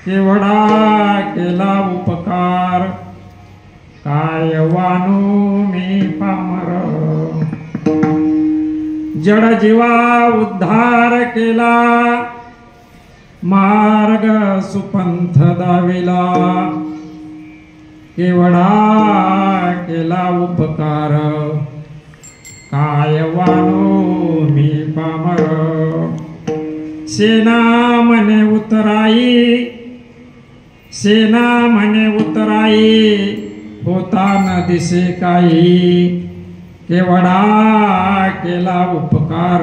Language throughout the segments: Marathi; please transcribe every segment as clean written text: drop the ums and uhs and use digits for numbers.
केवढा केला उपकार काय वानू मी पामर. जड जीवा उद्धार केला मार्ग सुपंथ दाविला. केवढा केला उपकार काय वानू मी पामर. सेना म्हणे उतराई सेना म्हणे उतराई होता न दिसे काही. केवढा केला उपकार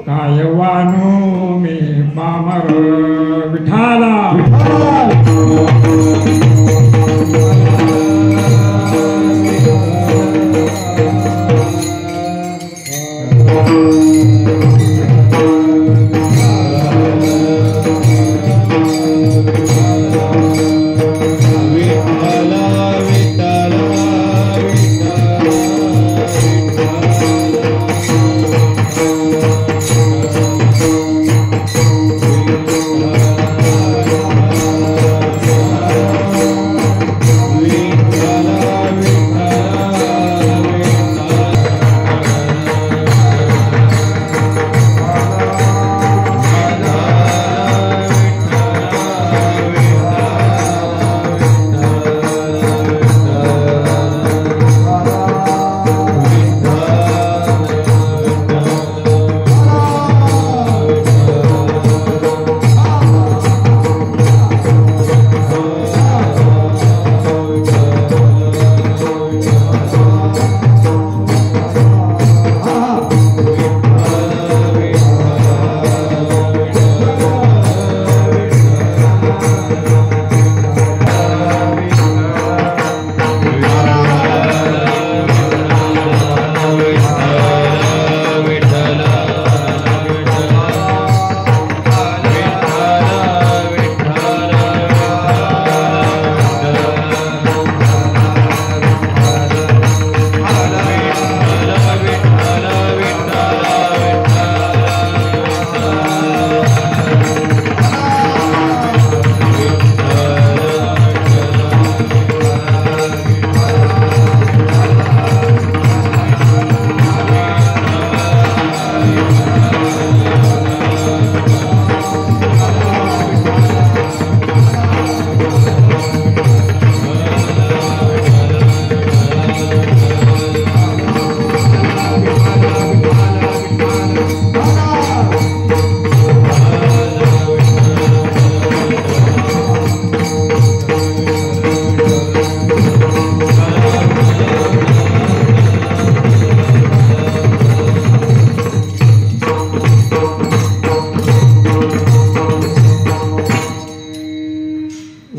काय वानू मी पामर. विठाला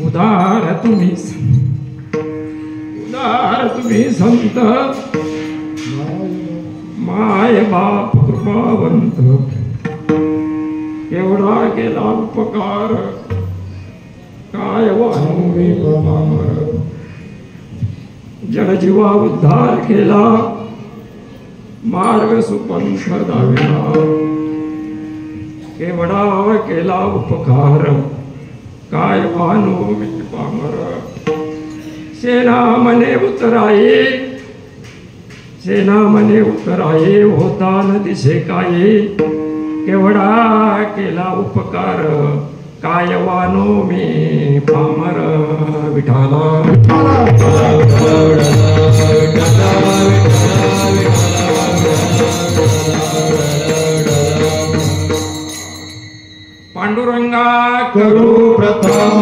उदार तुम्ही संत माय बाप कृपावंत. केवढा केला उपकार काय वानू मी पामर. जडजीवा उद्धार केला मार्ग सुपंथ दाविला. केवढा केला उपकार काय वानू मी पामर. सेना मने उतराये सेना मने उतराये होता न दिसे काही. केवढा केला उपकार काय वानो मी पामर. विठाला पांडुरंगा करू प्रथम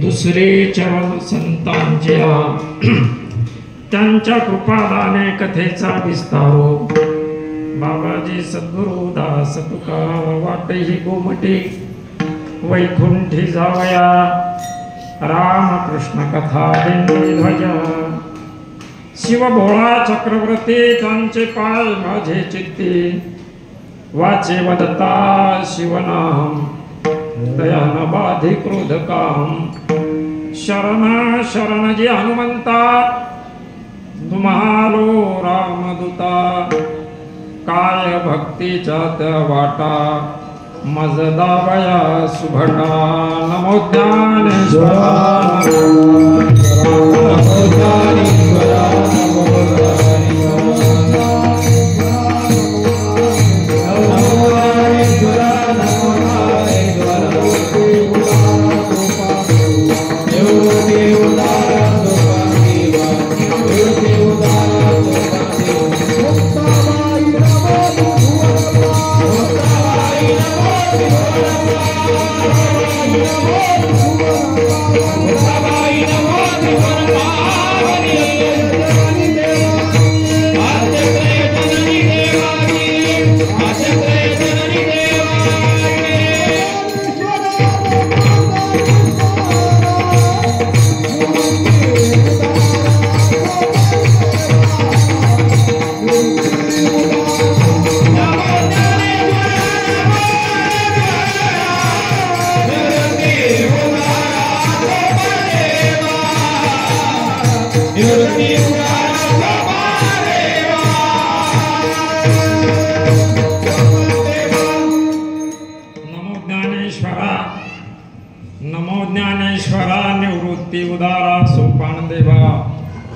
दुसरे चरण संतांच्या त्यांच्या कृपादाने कथेचा विस्तारो बाबाजी सद्गुरु दास तुका वाटे ही गोमटी वैकुंठी जावया रामकृष्ण कथा दिंडी ध्वजा शिव भोळा चक्रवर्ती त्यांचे पाय माझे चित्ती वाचे वदता शिवनाम दयान बाधी क्रोध काम शरण शरण जी हनुमंता तुम्हालो रामदूता काय भक्तीच्या त्या वाटा मज दावया सुभटा नमो ज्ञानेश्वरा नमो ज्ञानेश्वरा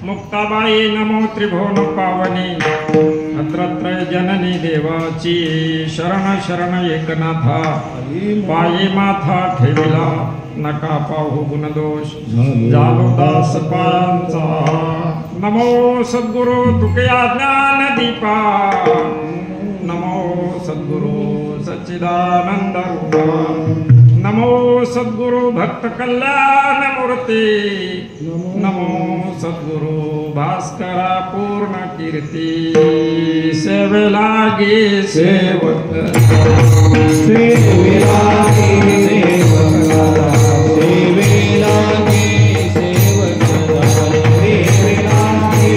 मुक्ताबाई नमो त्रिभुवन पावनी अत्रत्रय जननी देवाची शरण शरण एकनाथा पायी माथा ठेविला नका पाहू गुणदोष झालो दास पायांचा नमो सद्गुरु तुकया ज्ञान दीपा नमो सद्गुरु सच्चिदानंद रूपा नमो सद्गुरु भक्त कल्याण मूर्ती नमो सद्गुरु भास्करा पूर्ण कीर्ती सेवे लागे सेवक सेवे लागे सेवक सेवे लागे सेवक सेवे लागे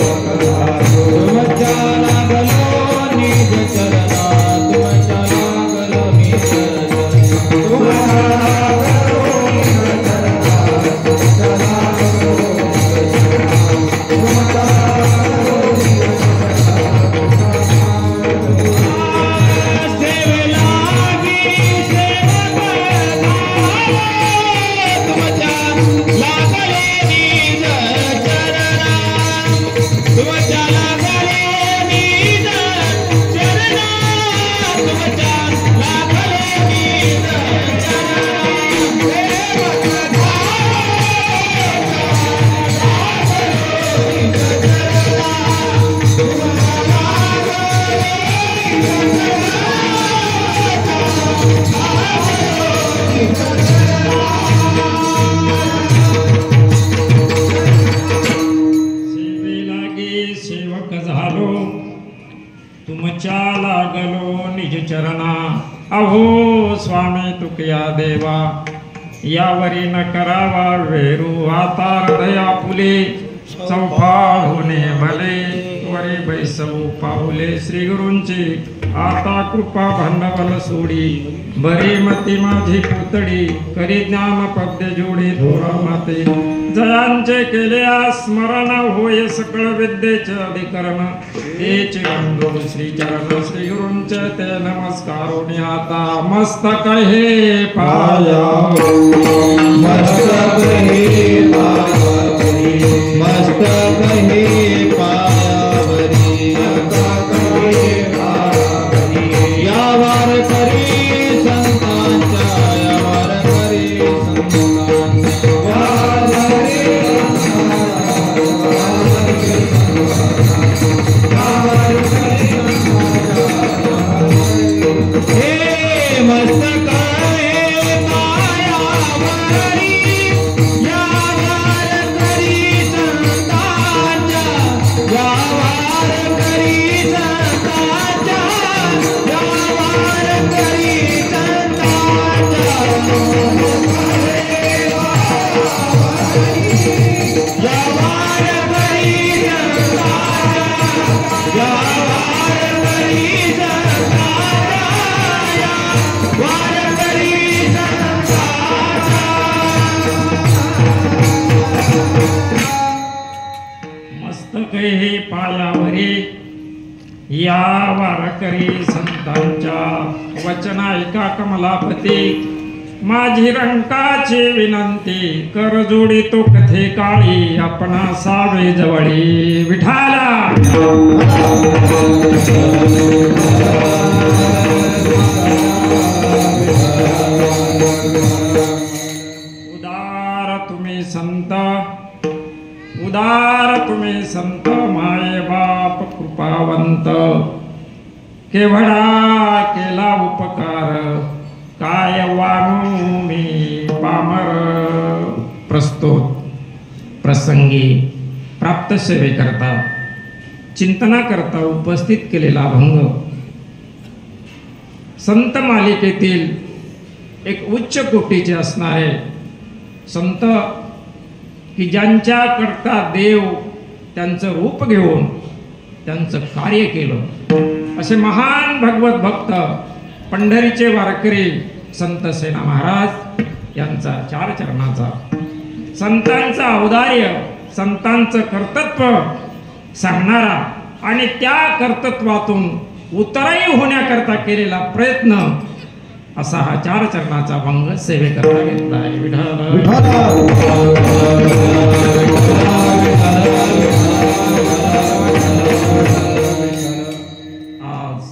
सेवक तुम चला गलो निज चरना तुम चला गलो निज चरणा अहो स्वामी तुकया देवा यावरी न करावा वेरू आता हृदया फुले चौफाळ होणे भले वरी बैसवू पाऊले श्री गुरूंची आता कृपा भांडवल सोडी बरी मती माझी पुतळी करी ज्ञान पद्य जोडी थोरा माते जयांचे केले स्मरण होय सकळ विद्येचे अधिकरण हेच गंगो श्री चरण श्री गुरूंचे ते नमस्कारोनी आता मस्तक हे पाया मस्तक हे पायावरी मस्तक हे पायावरी मस्तक हे पायावरी यावर करी संतांच्या यावर करी संतांच्या मस्तक हे पायावरी पलके हे पायावरी या वारकरी संतांच्या वचन ऐका कमलापती माझी रंकाची विनंती कर जोडी तो कथे काळी आपणा सावे जवळी विठाला उदार तुम्ही संत माये बाप कृपावंत केवढा केला उपकार काय वानू मी पामर प्रस्तुत प्रसंगी प्राप्त सेवे करता चिंतना करता उपस्थित केलेला अभंग संत मालिकेतील एक उच्च कोटीचे असणारे संत की ज्यांच्या करता देव त्यांचं रूप घेऊन त्यांचं कार्य केलं असे महान भगवत भक्त पंढरीचे वारकरी संत सेना महाराज यांचा चार चरणाचा संतांचा औदार्य संतांचं कर्तृत्व सांगणारा आणि त्या कर्तृत्वातून उतराई होण्याकरता केलेला प्रयत्न असा हा चार चरणाचा भंग सेवेकरता घेतला आहे विठ्ठल आज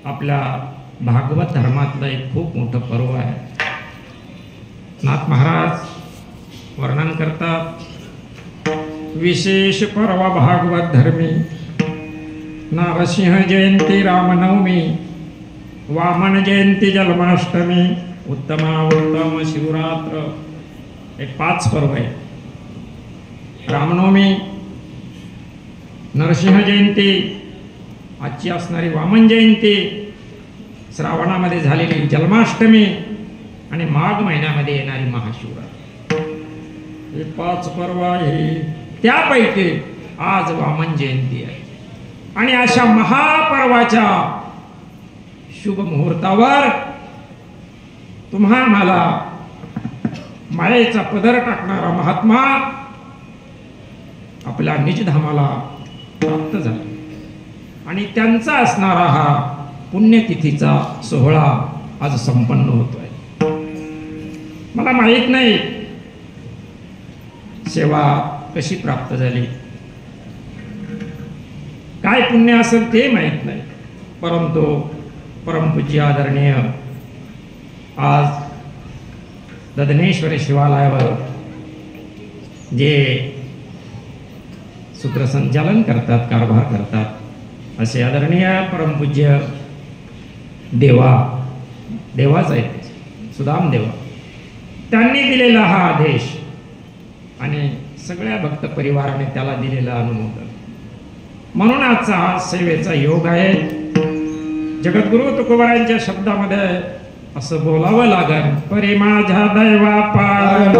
आपल्या भागवत धर्मातलं एक खूप मोठं पर्व आहे नाथ महाराज वर्णन करतात विशेष पर्व भागवत धर्मी नारसिंह जयंती रामनवमी वामन जयंती जन्माष्टमी उत्तम शिवरात्र एक 5 पर्व आहे रामनवमी नरसिंह जयंती आजची असणारी वामन जयंती श्रावणामध्ये झालेली जन्माष्टमी आणि माघ महिन्यामध्ये येणारी महाशिवरात्र हे 5 पर्व आहे त्यापैकी आज वामन जयंती आहे आणि अशा महापर्वाच्या शुभ मुहूर्तावर तुम्हा मला मायेचा पदर टाकणारा महात्मा आपल्या निजधामाला प्राप्त झाला आणि त्यांचा असणारा हा पुण्यतिथीचा सोहळा आज संपन्न होतोय मला माहित नाही सेवा कशी प्राप्त झाली काय पुण्य असेल ते माहित नाही परंतु परमपूज्य आदरणीय आज ददनेश्वरी शिवालयावर जे सूत्रसंचालन करतात कारभार करतात असे आदरणीय परमपूज्य देवाच आहेत सुदाम देवा त्यांनी दिलेला हा आदेश आणि सगळ्या भक्त परिवाराने त्याला दिलेला अनुमोदन म्हणून आजचा हा सेवेचा योग आहे जगद्गुरु तुकोबारायांच्या शब्दामध्ये असं बोलावं लागेल परी माझ्या दैवा पार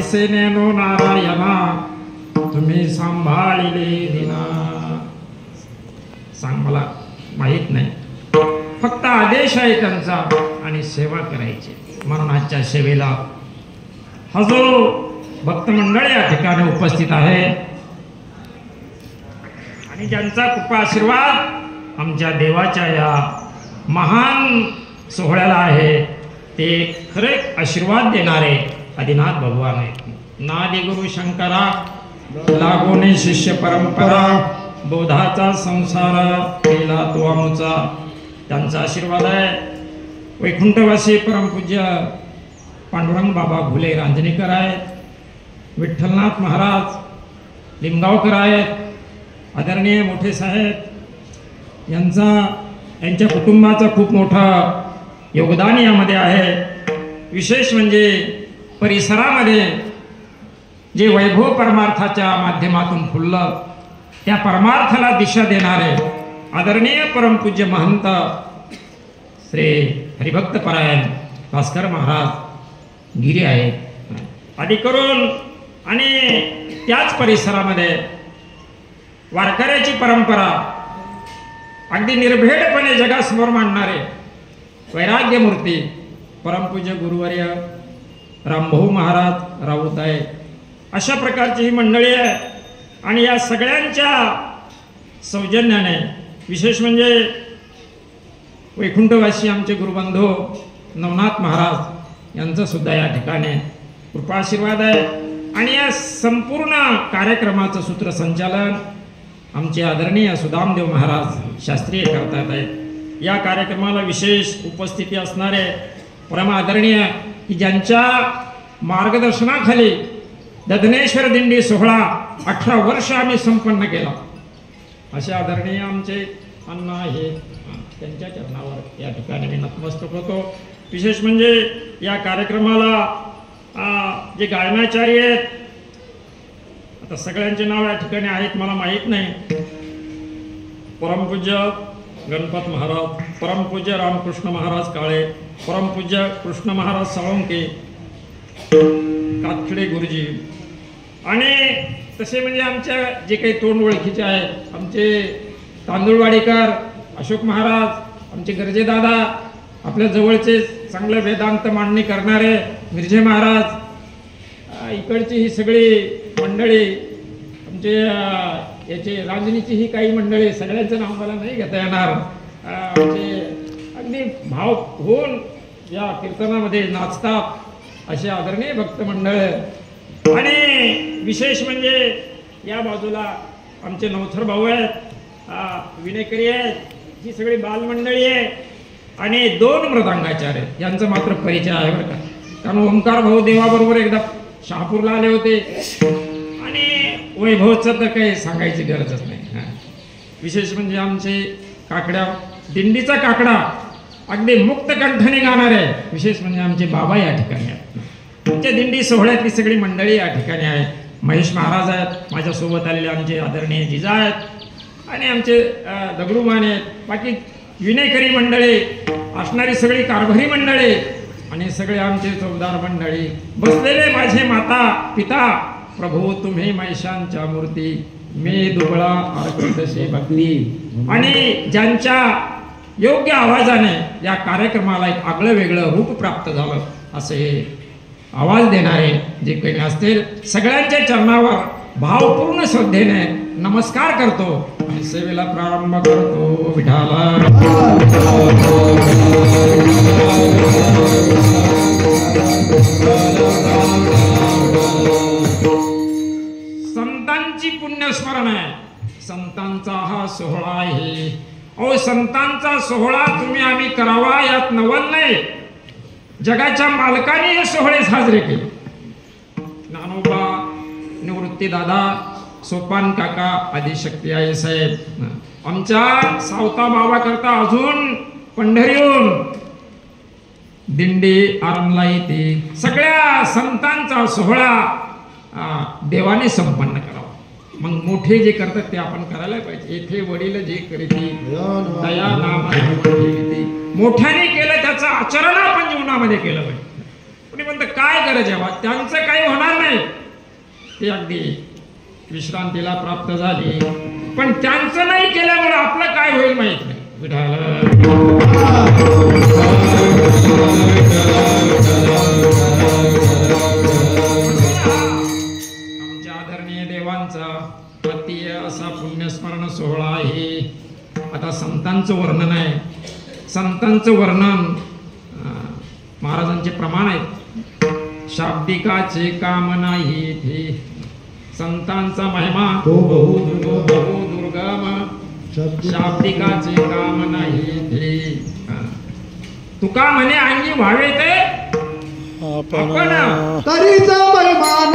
ऐसे नेनो नारायणा तुम्ही सांभाळिले दिना. सांग मला माहित नाही, फक्त आदेश आहे त्यांचा आणि सेवा करायची. म्हणून आजच्या सेवेला हा जो भक्त मंडळ या ठिकाणी उपस्थित आहे आणि ज्यांचा कृपा आशीर्वाद आमच्या देवाच्या या महान सोहळ्याला आहे, ते खरे आशीर्वाद देणारे आदिनाथ भगवान आहेत. नादी गुरु शंकरा लागोने शिष्य परंपरा, बोधाचा संसार केला तो आमचा. त्यांचा आशीर्वाद आहे. वैकुंठवासी परमपूज्य पांडुरंग बाबा घुले रांजणेकर आहेत, विठ्ठलनाथ महाराज लिमगावकर आहेत, आदरणीय मोठे साहेब यांच्या कुटुंबाचं खूप मोठं योगदान यामध्ये आहे. विशेष म्हणजे परिसरामध्ये जे वैभव परमार्थाच्या माध्यमातून फुललं, त्या परमार्थाला दिशा देणारे आदरणीय परमपूज्य महंत श्री हरिभक्त परायण भास्कर महाराज गिरी आहेत आदी करून. आणि त्याच परिसरामध्ये वारकऱ्याची परंपरा अगदी निर्भेडपणे जगासमोर मांडणारे वैराग्यमूर्ती परमपूज्य गुरुवर्य रामभाऊ महाराज राऊत आहे. अशा प्रकारची ही मंडळी आहे. आणि या सगळ्यांच्या सौजन्याने विशेष म्हणजे वैकुंठवासी आमचे गुरुबंधू नवनाथ महाराज यांचं सुद्धा या ठिकाणी कृपा आशीर्वाद आहे. आणि या संपूर्ण कार्यक्रमाचं सूत्रसंचालन आमचे आदरणीय सुदामदेव महाराज शास्त्रीय करतात आहेत. या कार्यक्रमाला विशेष उपस्थिती असणारे परम आदरणीय की ज्यांच्या मार्गदर्शनाखाली दधनेश्वर दिंडी सोहळा 18 वर्ष आम्ही संपन्न केला, असे आदरणीय आमचे अण्णा हे, त्यांच्या चरणावर या ठिकाणी मी नतमस्तक होतो. विशेष म्हणजे या कार्यक्रमाला जे गायनाचार्य आहेत, आता सगळ्यांचे नाव या ठिकाणी आहेत मला माहीत नाही, परमपूज्य गणपत महाराज, परमपूज्य रामकृष्ण महाराज काळे, परमपूज्य कृष्ण महाराज साळुंके, कातखडे गुरुजी, आणि तसे म्हणजे आमच्या जे काही तोंड ओळखीचे आहेत, आमचे तांदूळवाडीकर अशोक महाराज, आमचे गरजे दादा, आपल्या जवळचे चांगलं वेदांत मांडणी करणारे मिर्झे महाराज, इकडची ही सगळी मंडळी, आमचे याचे रांजणीची ही काही मंडळी, सगळ्यांचं नाव मला नाही घेता येणार, आमचे अगदी भाव होऊन या कीर्तनामध्ये नाचतात असे आदरणीय भक्त मंडळ. आणि विशेष म्हणजे या बाजूला आमचे नवथर भाऊ आहेत, विनेकरी आहेत, ही सगळी बालमंडळी आहे. आणि 2 मृदंगाचार्य यांचा मात्र परिचय आहे बरं का, कारण ओंकार भाऊ देवाबरोबर एकदा शहापूरला आले होते. आणि वैभवचं तर काही सांगायची गरजच नाही. विशेष म्हणजे आमचे काकड्या दिंडीचा काकडा अगदी मुक्त कंठने गाणारे विशेष म्हणजे आमचे बाबा या ठिकाणी आहेत. आमच्या दिंडी सोहळ्यातली सगळी मंडळी या ठिकाणी आहे. महेश महाराज आहेत, माझ्यासोबत आलेले आमचे आदरणीय जिजा आहेत, आणि आमचे दगडूमान आहेत, बाकी विनेकरी मंडळी असणारी सगळी कारभारी मंडळी, आणि सगळे आमचे चौदार मंडळी बसलेले माझे माता पिता प्रभू तुम्ही मैशांच्या मूर्ती, मी दुबळा अर्कतशी भक्ती. आणि ज्यांच्या योग्य आवाजाने या कार्यक्रमाला एक आगळं वेगळं रूप प्राप्त झालं असे आवाज देणारे जे काही असतील सगळ्यांच्या चरणावर भावपूर्ण श्रद्धेने नमस्कार करतो आणि सेवेला प्रारंभ करतो. विठाला संतांची पुण्यस्मरण आहे, संतांचा हा सोहळा आहे. अहो संतांचा सोहळा तुम्ही आम्ही करावा यात नवल नाही. जगाच्या मालकाने हे सोहळे साजरे केले. नानोबा, निवृत्ती दादा, सोपान काका, आदिशक्ती आई साहेब, आमच्या सावता बाबा करता अजून पंढरीहून दिंडी आरंभला येते. सगळ्या संतांचा सोहळा देवाने संपन्न करावा. मग मोठे जे करतात ते आपण करायला पाहिजे. येथे वडील जे करीती दया नाम मोठ्याने केलं त्याचं आचरण आपण जीवनामध्ये केलं पाहिजे. कोणी म्हणतं काय गरज आहे बा, त्यांचं काही होणार नाही, ते अगदी विश्रांतीला प्राप्त झाली, पण त्यांचं नाही केल्यामुळे आपलं काय होईल माहित नाही. आमच्या आदरणीय देवांचा अति असा पुण्यस्मरण सोहळा आहे. आता संतांचं वर्णन आहे. संतांचं वर्णन महाराजांचे प्रमाण आहेत. शाब्दिकाचे काम नाही थे, संतांचा महिमा बहु दुर्गम, शाब्दिकाचे काम नाही थे. तुका म्हणे अंगी व्हावे ते आपण तरीचा महिमान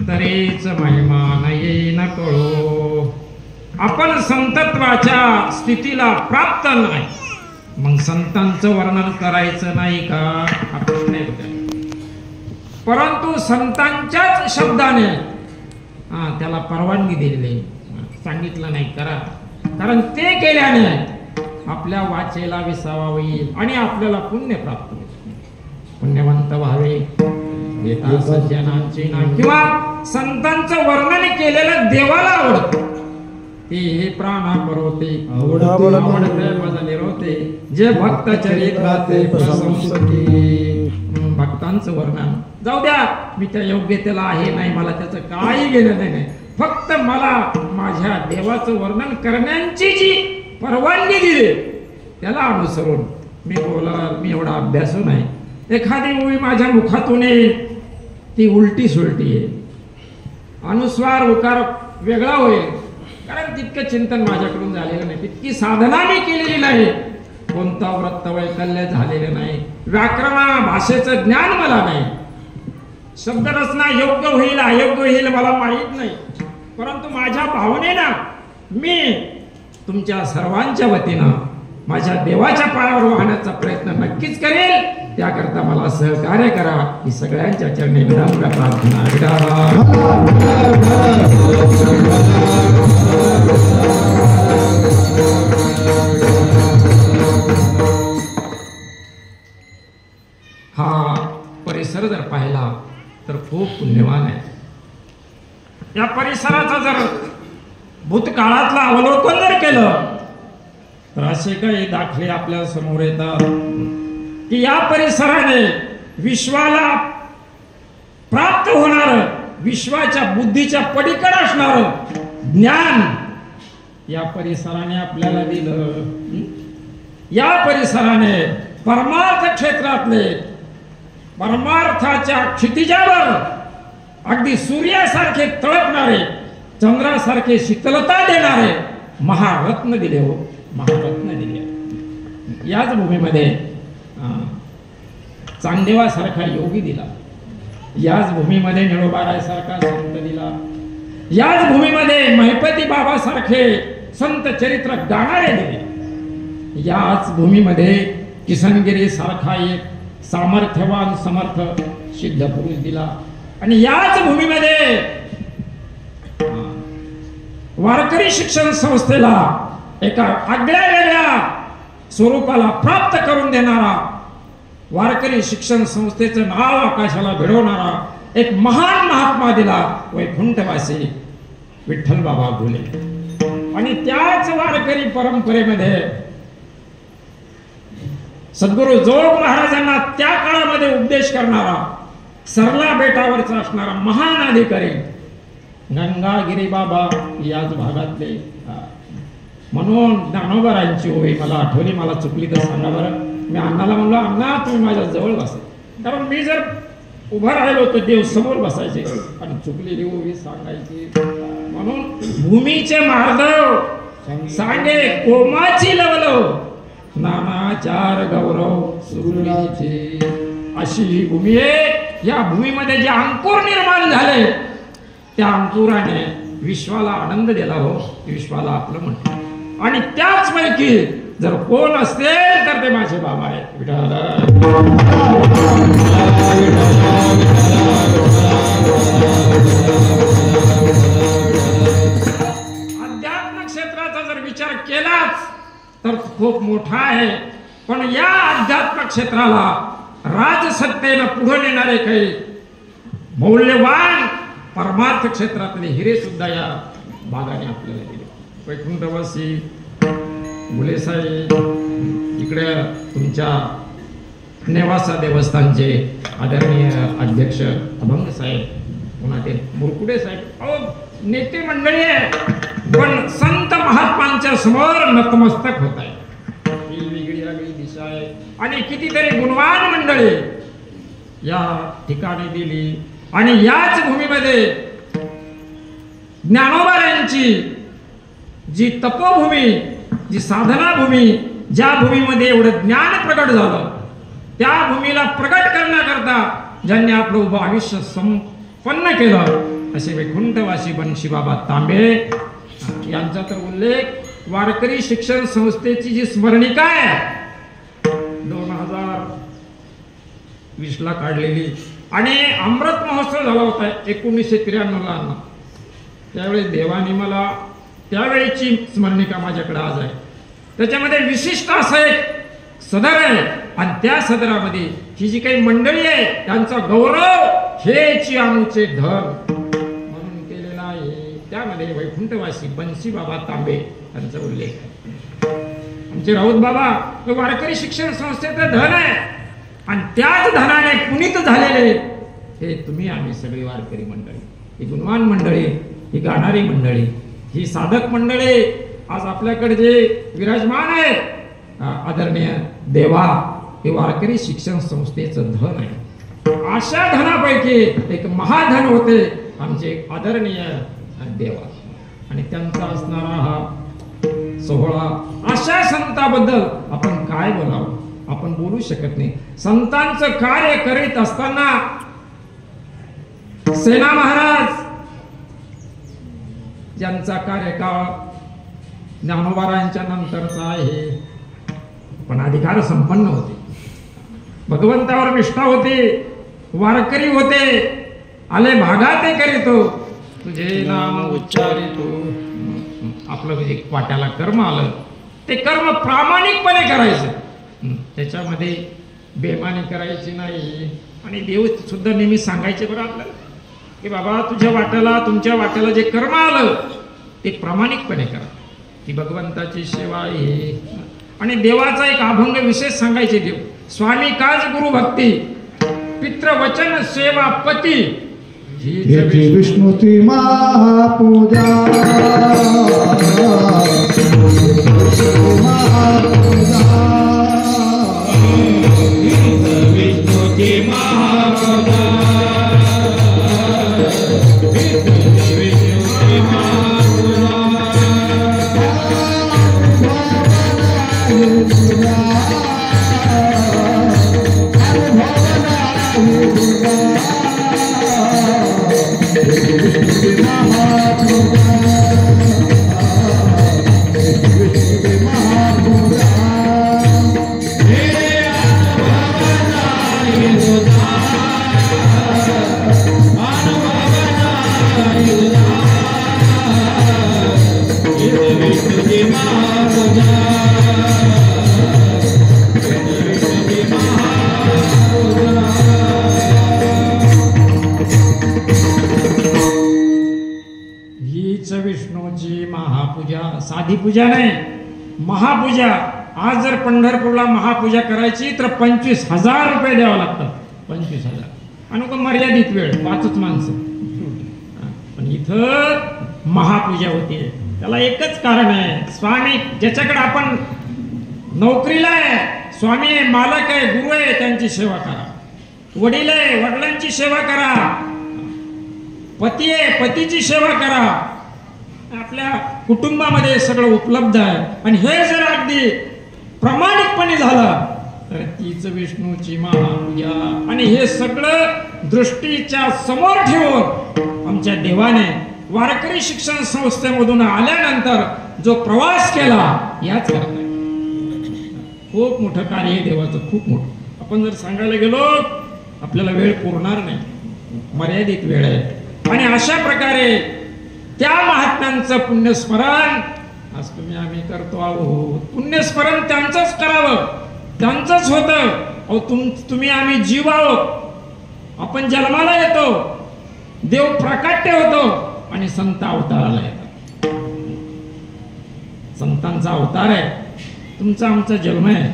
तरीच महिमा येई न कळो. आपण संतत्वाच्या स्थितीला प्राप्त नाही, मग संतांचं वर्णन करायचं नाही का हा प्रश्न येतो. परंतु संतांच्याच शब्दाने त्याला परवानगी दिलेली, सांगितलं नाही करा, कारण ते केल्याने आपल्या वाचेला विसावा होईल आणि आपल्याला पुण्य प्राप्त होईल. पुण्यवंत व्हावे सज्जनांची ना, किंवा संतांचं वर्णन केलेलं देवाला आवडतं. ते प्राणा परवते आवडते बदले रोते, जे भक्त चरित्राचे प्रशंसती. भक्तांचं वर्णन जाऊ द्या, मी त्या योग्यतेला आहे नाही, मला त्याचं काही घेणं नाही. फक्त मला माझ्या देवाचं वर्णन करण्याची जी परवानगी दिली त्याला अनुसरून मी बोलणार. मी एवढा अभ्यासू नाही. एखादी ओळी माझ्या मुखातून ती उलटी सुलटी आहे, अनुस्वार उकार वेगळा होईल, कारण तितकं चिंतन माझ्याकडून झालेलं नाही, तितकी साधना मी केलेली नाही, कोणता व्रत वैकल्य झालेलं नाही, व्याकरणा भाषेचं ज्ञान मला नाही, शब्दरचना योग्य होईल अयोग्य होईल मला माहीत नाही. परंतु माझ्या भावनेनं मी तुमच्या सर्वांच्या वतीनं माझ्या देवाच्या पायावर वाहण्याचा प्रयत्न नक्कीच करेल. त्याकरता मला सहकार्य करा ही सगळ्यांच्या चरणी विनम्र प्रार्थना. हा परिसर जर पाहिला तर खूप पुण्यवान आहे. या परिसराचा जर भूतकाळातलं अवलोकन जर केलं तर असे काही दाखले आपल्या समोर येतात की या परिसराने विश्वाला प्राप्त होणार, विश्वाच्या बुद्धीच्या पलीकडे असणार ज्ञान या परिसराने आपल्याला दिलं. या परिसराने परमार्थ क्षेत्रातले परमार्थाच्या क्षितिजावर अगदी सूर्यासारखे तळपणारे, चंद्रासारखे शीतलता देणारे महारत्न दिले. हो, महारत्न दिले. याच भूमीमध्ये चांदेवासारखा योगी दिला, याच भूमीमध्ये निळोबारायसारखा संत दिला, याच भूमीमध्ये महिपती बाबासारखे संत चरित्र गाणारे दिले, याच भूमीमध्ये किसनगिरी सारखा एक सामर्थ्यवान समर्थ सिद्ध पुरुष दिला, आणि याच भूमीमध्ये वारकरी शिक्षण संस्थेला एका आगळ्या वेगळ्या स्वरूपाला प्राप्त करून देणारा, वारकरी शिक्षण संस्थेचं नाव आकाशाला भिडवणारा एक महान महात्मा दिला, वैकुंठवासी विठ्ठल बाबा घुले. आणि त्याच वारकरी परंपरेमध्ये सद्गुरु जोग महाराजांना त्या काळामध्ये उपदेश करणारा सरला बेटावरचा असणारा महान अधिकारी गंगागिरी बाबा याच भागातले. म्हणून ज्ञानोबरांची ओवी मला आठवली, मला चुकली तर सांगा बरं. मी अण्णाला म्हणलो, अण्णा तुम्ही माझ्या जवळ बसा, कारण मी जर उभा राहिलो तर देव समोर बसायचे आणि चुकलेली ओवी सांगायची. म्हणून भूमीचे मार्दव सांगे कोमाची लवलो, नानाचार गौरव सुरुलीचे. अशी ही भूमी आहे. या भूमीमध्ये जे अंकुर निर्माण झाले त्या अंकुराने विश्वाला आनंद दिला हो, विश्वाला आपलं म्हणतो. आणि त्याचपैकी जर कोण असेल तर ते माझे बाबा आहेत. विठाला अध्यात्म क्षेत्राचा जर विचार केलाच तर खूप मोठा आहे. पण या अध्यात्म क्षेत्राला राजसत्तेनं पुढे नेणारे काही मौल्यवान परमार्थ क्षेत्रातले हिरे सुद्धा या भागाने आपल्याला दिले. वैकुंठवासी मुलेसाहेब, इकडे तुमच्या नेवासा देवस्थानचे आदरणीय अध्यक्ष अभंग साहेब, पुन्हा ते मुरकुडे साहेब, अहो नेते मंडळी आहे, पण संत महात्मांच्या समोर नतमस्तक होत आहे. ही वेगळी वेगळी दिशा आहे. आणि कितीतरी गुणवान मंडळी या ठिकाणी दिली. आणि याच भूमीमध्ये ज्ञानोबारांची जी तपोभूमी, जी साधना भूमी, ज्या भूमीमध्ये एवढं ज्ञान प्रकट झालं, त्या भूमीला प्रकट करण्याकरता ज्यांनी आपलं उभं आयुष्य संपन्न केलं असे वैकुंठवासी बंशीबाबा तांबे यांचा तर उल्लेख वारकरी शिक्षण संस्थेची जी स्मरणिका आहे 2020 ला काढलेली, आणि अमृत महोत्सव झाला होता 1993 ला. त्यावेळी देवाने मला त्यावेळीची स्मरणिका माझ्याकडे आज आहे. त्याच्यामध्ये विशिष्ट असं एक सदर आहे आणि त्या सदरामध्ये ही जी काही मंडळी आहे त्यांचा गौरव हेची आमचे धन म्हणून केलेला आहे. त्यामध्ये वैकुंठवासी बंशीबाबा तांबे यांचा उल्लेख आहे. आमचे राऊत बाबा वारकरी शिक्षण संस्थेचं धन आहे आणि त्याच धनाने पुनीत झालेले हे तुम्ही आम्ही सगळी वारकरी मंडळी, ही गुणवान मंडळी, ही गाणारी मंडळी, ही साधक मंडळी आज आपल्याकडे जे विराजमान आहेत आदरणीय देवा, हे वारकरी शिक्षण संस्थेचं धन आहे. अशा धनापैकी एक महाधन होते आमचे आदरणीय देवा, आणि त्यांचा असणारा हा सोहळा. अशा संताबद्दल आपण काय बोलावं, आपण बोलू शकत नाही. संतांचं कार्य करीत असताना सेना महाराज ज्यांचा कार्यकाळ ज्ञानोबारांच्या नंतरचा आहे, पण अधिकार संपन्न होते, भगवंतावर निष्ठा होती, वारकरी होते, आले भागात ते करीतो तुझे नाम उच्चारितो. आपलं म्हणजे वाट्याला कर्म आलं ते कर्म प्रामाणिकपणे करायचं, त्याच्यामध्ये बेमानी करायची नाही. आणि देव सुद्धा नेहमी सांगायचे बरं आपल्याला की बाबा तुझ्या वाट्याला, तुमच्या वाट्याला जे कर्म आलं ते प्रामाणिकपणे करा, ती भगवंताची सेवा आहे. आणि देवाचा एक अभंग विशेष सांगायचे देव, स्वामी काज गुरु भक्ती पित्र वचन सेवा पती विष्णुती महापूजा. विष्णूची महापूजा, साधी पूजा नाही, महापूजा. आज जर पंढरपूरला महापूजा करायची तर 25,000 रुपये द्यावे लागतात. 25,000 आणि मर्यादित वेळ 5च माणसं. पण इथं महापूजा होते. त्याला एकच कारण आहे, स्वामी ज्याच्याकडे आपण नोकरीला आहे, स्वामी आहे, मालक आहे, गुरु आहे, त्यांची सेवा करा. वडील आहे, वडिलांची सेवा करा. पती आहे, पतीची सेवा करा. आपल्या कुटुंबामध्ये सगळं उपलब्ध आहे. आणि हे जर अगदी प्रामाणिकपणे झालं तर तीच विष्णूची महापूजा. आणि हे सगळं दृष्टीच्या समोर ठेवून आमच्या देवाने वारकरी शिक्षण संस्थेमधून आल्यानंतर जो प्रवास केला, याच करता खूप मोठं कार्य आहे देवाचं, खूप मोठं. आपण जर सांगायला गेलो आपल्याला वेळ पुरणार नाही, मर्यादित वेळ आहे. आणि अशा प्रकारे त्या महात्म्यांचं पुण्यस्मरण आज आम्ही करतो आहोत. पुण्यस्मरण त्यांचंच करावं, त्यांचंच होतं. अहो तुम्ही आम्ही जीव आहोत. आपण जन्माला येतो, देव प्राकट्य होतो आणि संत अवताराला येतात. संतांचा अवतार आहे, तुमचा आमचा जन्म आहे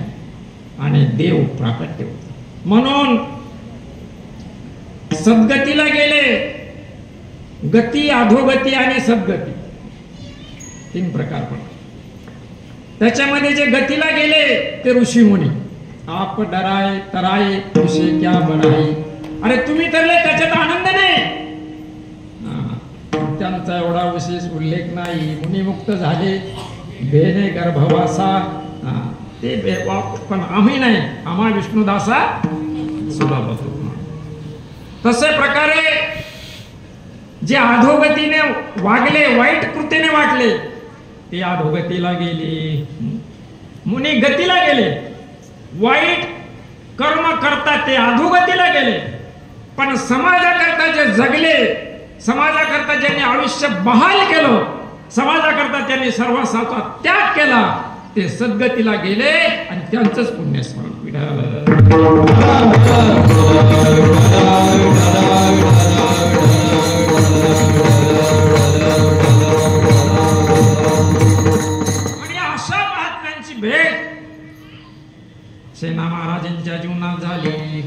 आणि देव प्राकट्य होतो. म्हणून सद्गतीला गेले, गती, अधोगती आणि सद्गती 3 प्रकार पडतात. त्याच्यामध्ये जे गतीला गेले ते ऋषी मुनी. आप डराय तराय तुझे क्या बडाई. अरे तुम्ही तरले, त्याच्यात आनंद नाही. त्यांचा एवढा विशेष उल्लेख नाही. मुनिमुक्त झाले, बेने गर्भवासा, ते पण आम्ही नाही, आम्हा विष्णुदासा सुलभ. तसे प्रकारे जे अधोगतीने वागले, वाईट कृतीने वागले, ते अधोगतीला गेले. मुनी गतीला गेले, वाईट कर्म करतात ते अधोगतीला गेले. पण समाजाकरता जे जगले, समाजाकरता ज्यांनी आयुष्य बहाल केलं, समाजाकरता त्यांनी सर्वस्वाचा त्याग केला, ते सद्गतीला गेले आणि त्यांचंच पुण्यस्मरण. आणि अशा महात्म्यांची भेट सेना महाराजांच्या जीवनात झाली.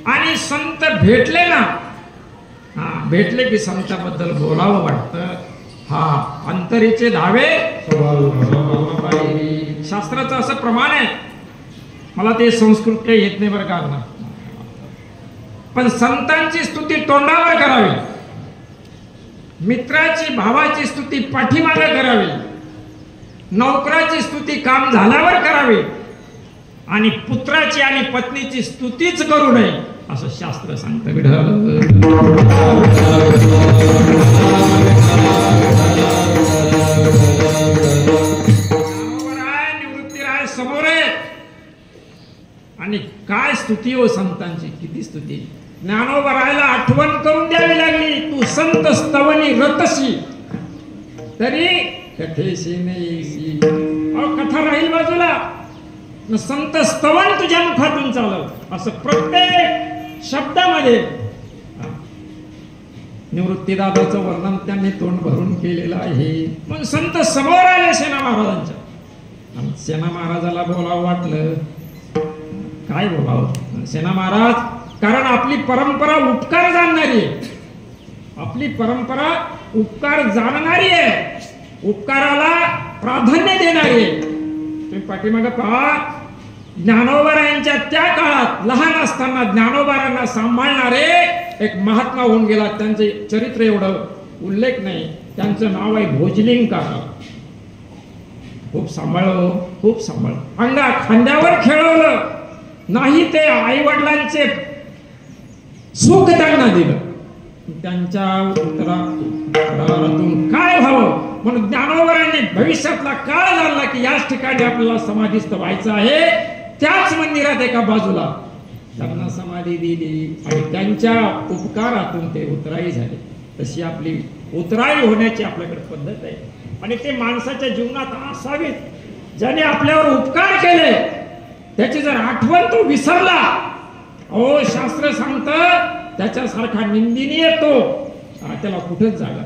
आणि संत भेटले ना, भेटले की संताबद्दल बोलावं वाटतं. अंतरीचे धावे शास्त्राचं असं प्रमाण आहे. मला ते संस्कृत काही येत नाही बरं का, पण संतांची स्तुती तोंडावर करावी, मित्राची भावाची स्तुती पाठीमागे करावी, नोकराची स्तुती काम झाल्यावर करावी, आणि पुत्राची आणि पत्नीची स्तुतीच करू नये असं शास्त्र सांगतं. निवृत्तीराय समोर आहे. आणि काय स्तुती हो संतांची, किती स्तुती. ज्ञानोबरायला आठवण करून द्यावी लागली, तू संत स्तवनी रतशी तरी कथेशी नाही. कथा राहील बाजूला, संत स्तवन तुझ्या मुखातून चालव, असं प्रत्येक शब्दामध्ये निवृत्तीदादाचं वर्णन त्यांनी तोंड भरून केलेलं आहे. पण संत समोर आले सेना महाराजांच्या. सेना महाराजाला बोलावं वाटलं, काय बोलावं सेना महाराज, कारण आपली परंपरा उपकार जाणणारी आहे. आपली परंपरा उपकार जाणणारी आहे, उपकाराला प्राधान्य देणारी आहे. तुम्ही पाठीमागे पहा, ज्ञानोबारायांच्या त्या काळात लहान असताना ज्ञानोबारांना सांभाळणारे एक महात्मा होऊन गेला. त्यांचे चरित्र एवढं उल्लेख नाही. त्यांचं नाव आहे भोजलिंग काका. खूप सांभाळलं, खूप सांभाळलं, खांद्यावर खेळवलं नाही. ते आई वडिलांचे सुख त्यांना दिलं. त्यांच्या उत्तरातून काय व्हावं म्हणून ज्ञानोबारांनी भविष्यातला काळ झाला की याच ठिकाणी आपल्याला समाधीस्थ व्हायचं आहे. त्याच मंदिरात एका बाजूला त्यांना समाधी दिली आणि त्यांच्या उपकारातून ते उतराई झाले. तशी आपली उतराई होण्याची आपल्याकडे पद्धत आहे. आणि ते माणसाच्या जीवनात असावीत. ज्याने आपल्यावर उपकार केले त्याची जर आठवण तो विसरला, अहो शास्त्र सांगतं त्याच्यासारखा निंदनीय तो त्याला कुठेच जागा.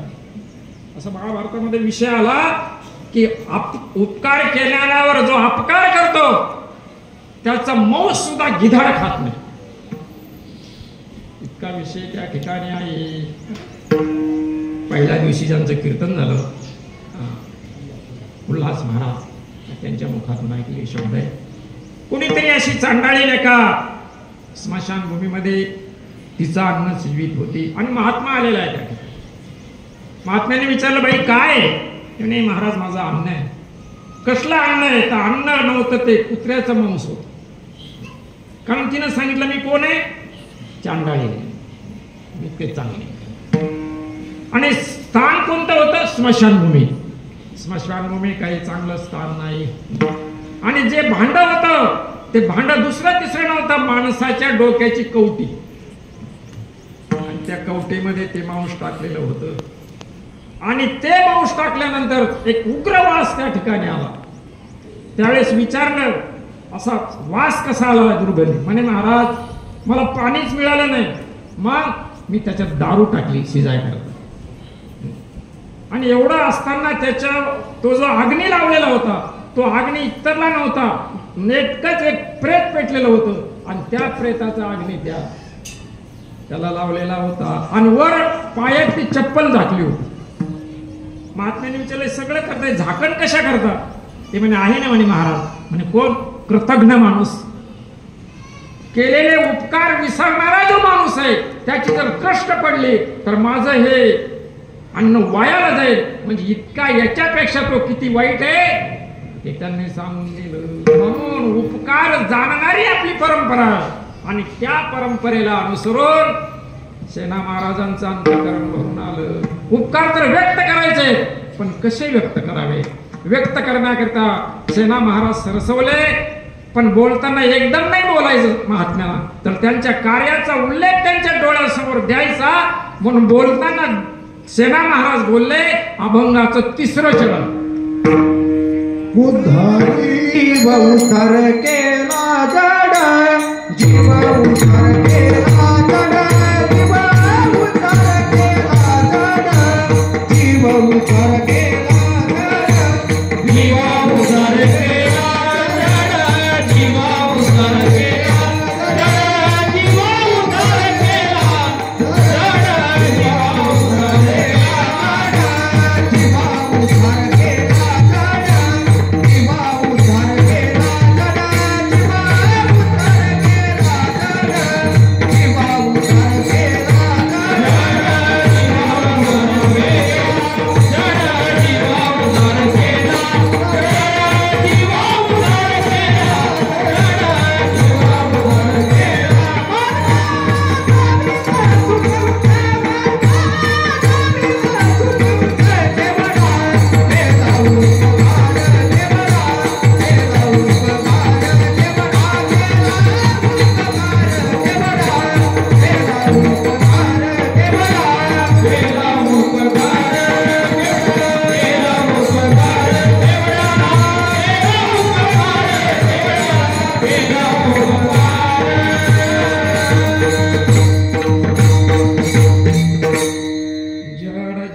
असं महाभारतामध्ये विषय आला की उपकार केल्यावर जो अपकार करतो त्याचा मांस सुद्धा गिधाड खात नाही. इतका विषय त्या ठिकाणी आहे. पहिल्या दिवशी ज्यांचं कीर्तन झालं, उल्हास महाराज त्यांच्या मुखातून ऐकले शब्द आहे, कुणीतरी अशी चांडाळी नाही का स्मशानभूमीमध्ये तिचा अन्न शिजवीत होती आणि महात्मा आलेला आहे त्या ठिकाणी. महात्म्याने विचारलं, बाई काय? नाही महाराज, माझं अन्न आहे. कसलं अन्न आहे? तर अन्न नव्हतं, ते कुत्र्याचं मांस होतं. कारण तिनं सांगितलं, मी कोण आहे? चांडाळी, मी ते चांगले. आणि स्थान कोणतं होतं? स्मशानभूमी. स्मशानभूमी काही चांगलं स्थान नाही. आणि जे भांड होतं ते भांड दुसरं तिसरं नव्हतं, माणसाच्या डोक्याची कवटी. आणि त्या कवटीमध्ये ते मांस टाकलेलं होतं. आणि ते मांस टाकल्यानंतर एक उग्र वास त्या ठिकाणी आला. त्यावेळेस विचारलं, असा वास कसा आला दुर्गंधी? म्हणे महाराज मला पाणीच मिळालं नाही, मग मी त्याच्यात दारू टाकली शिजायला. आणि एवढा असताना त्याच्या तो जो अग्नी लावलेला होता तो अग्नी इतरला नव्हता, नेटकच एक प्रेत पेटलेलं होतं आणि त्या प्रेताचा अग्नी त्याला लावलेला होता आणि वर पायातली चप्पल झाकली होती. महात्म्याने विचारलं, सगळं करताय, झाकण कशा करता? ते म्हणे आहे ना म्हणे महाराज. म्हणे कोण? कृतज्ञ माणूस, केलेले उपकार विसरणारा जो माणूस आहे त्याची जर कष्ट पडले तर माझं हे अन्न वायाला जाईल. म्हणजे इतका याच्यापेक्षा तो किती वाईट आहे हे त्यांनी सांगून दिलं. म्हणून उपकार जाणणारी आपली परंपरा आणि त्या परंपरेला अनुसरून सेना महाराजांचं अंतःकरण भरून आलं. उपकार तर व्यक्त करायचे, पण कसे व्यक्त करावे? व्यक्त करण्याकरिता सेना महाराज सरसवले, पण बोलताना एकदम नाही बोलायचं महात्म्याला, तर त्यांच्या कार्याचा उल्लेख त्यांच्या डोळ्यासमोर द्यायचा. म्हणून बोलताना सेना महाराज बोलले अभंगाचं 3रं चरण. जीव उतर केला जड, जीव उतर केला जड, जीव उतर केला जड, जीव उतर केला जड, जीव उतर केला जड, जीव उतर केला जड, जीव उतर केला जड, जीव उतर केला जड, जीव उतर केला जड, जीव उतर केला जड,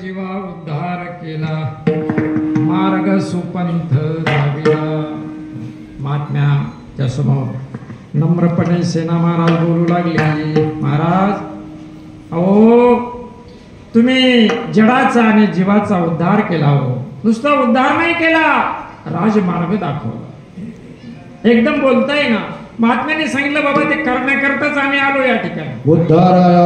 जीव उतर महात्म्याच्या समोर नम्रपणे सेना महाराज बोलू लागले. महाराज, अहो तुम्ही जडाचा आणि जीवाचा उद्धार केला. हो, नुसता उद्धार नाही केला, राजमार्ग दाखवला. एकदम बोलताय ना. महात्म्याने सांगितलं, बाबा ते करण्याकरताच आम्ही आलो या ठिकाणी. उद्धाराया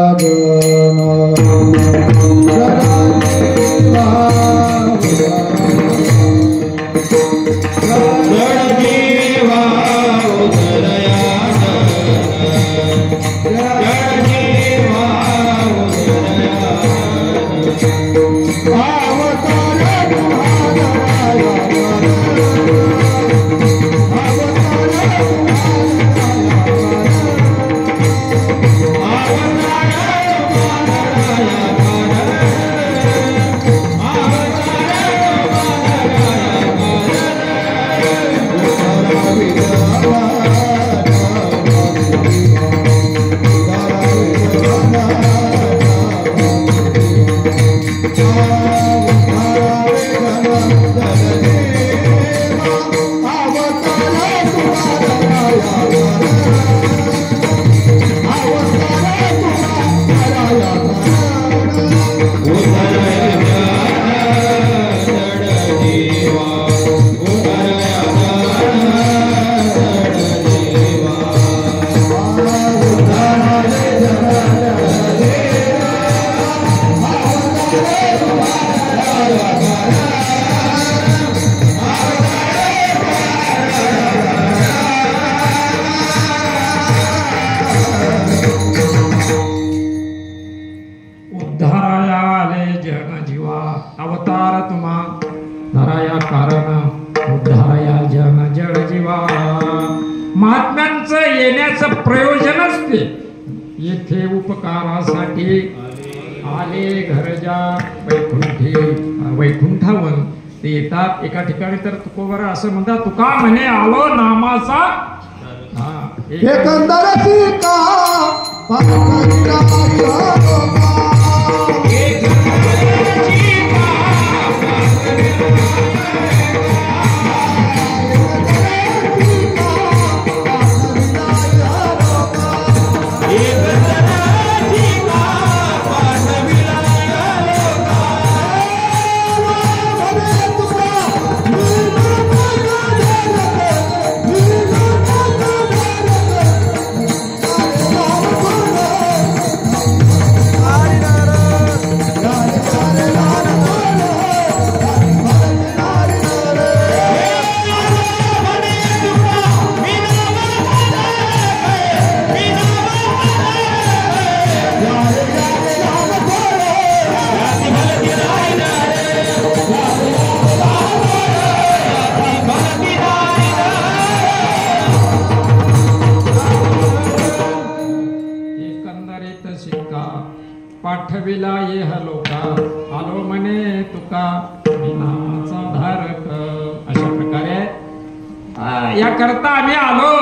महात्म्यांचं येण्याचं प्रयोजनच ते. येथे उपकारासाठी आले घरजा वैकुंठावन. ते येतात एका ठिकाणी तर तुकोबर असं म्हणतात, तुका म्हणे आलो नामाचा. एकंदर सीता पाठविला ये लोका आलो म्हणे तुका नामाचा धारक. अशा प्रकारे या करता आम्ही आलो.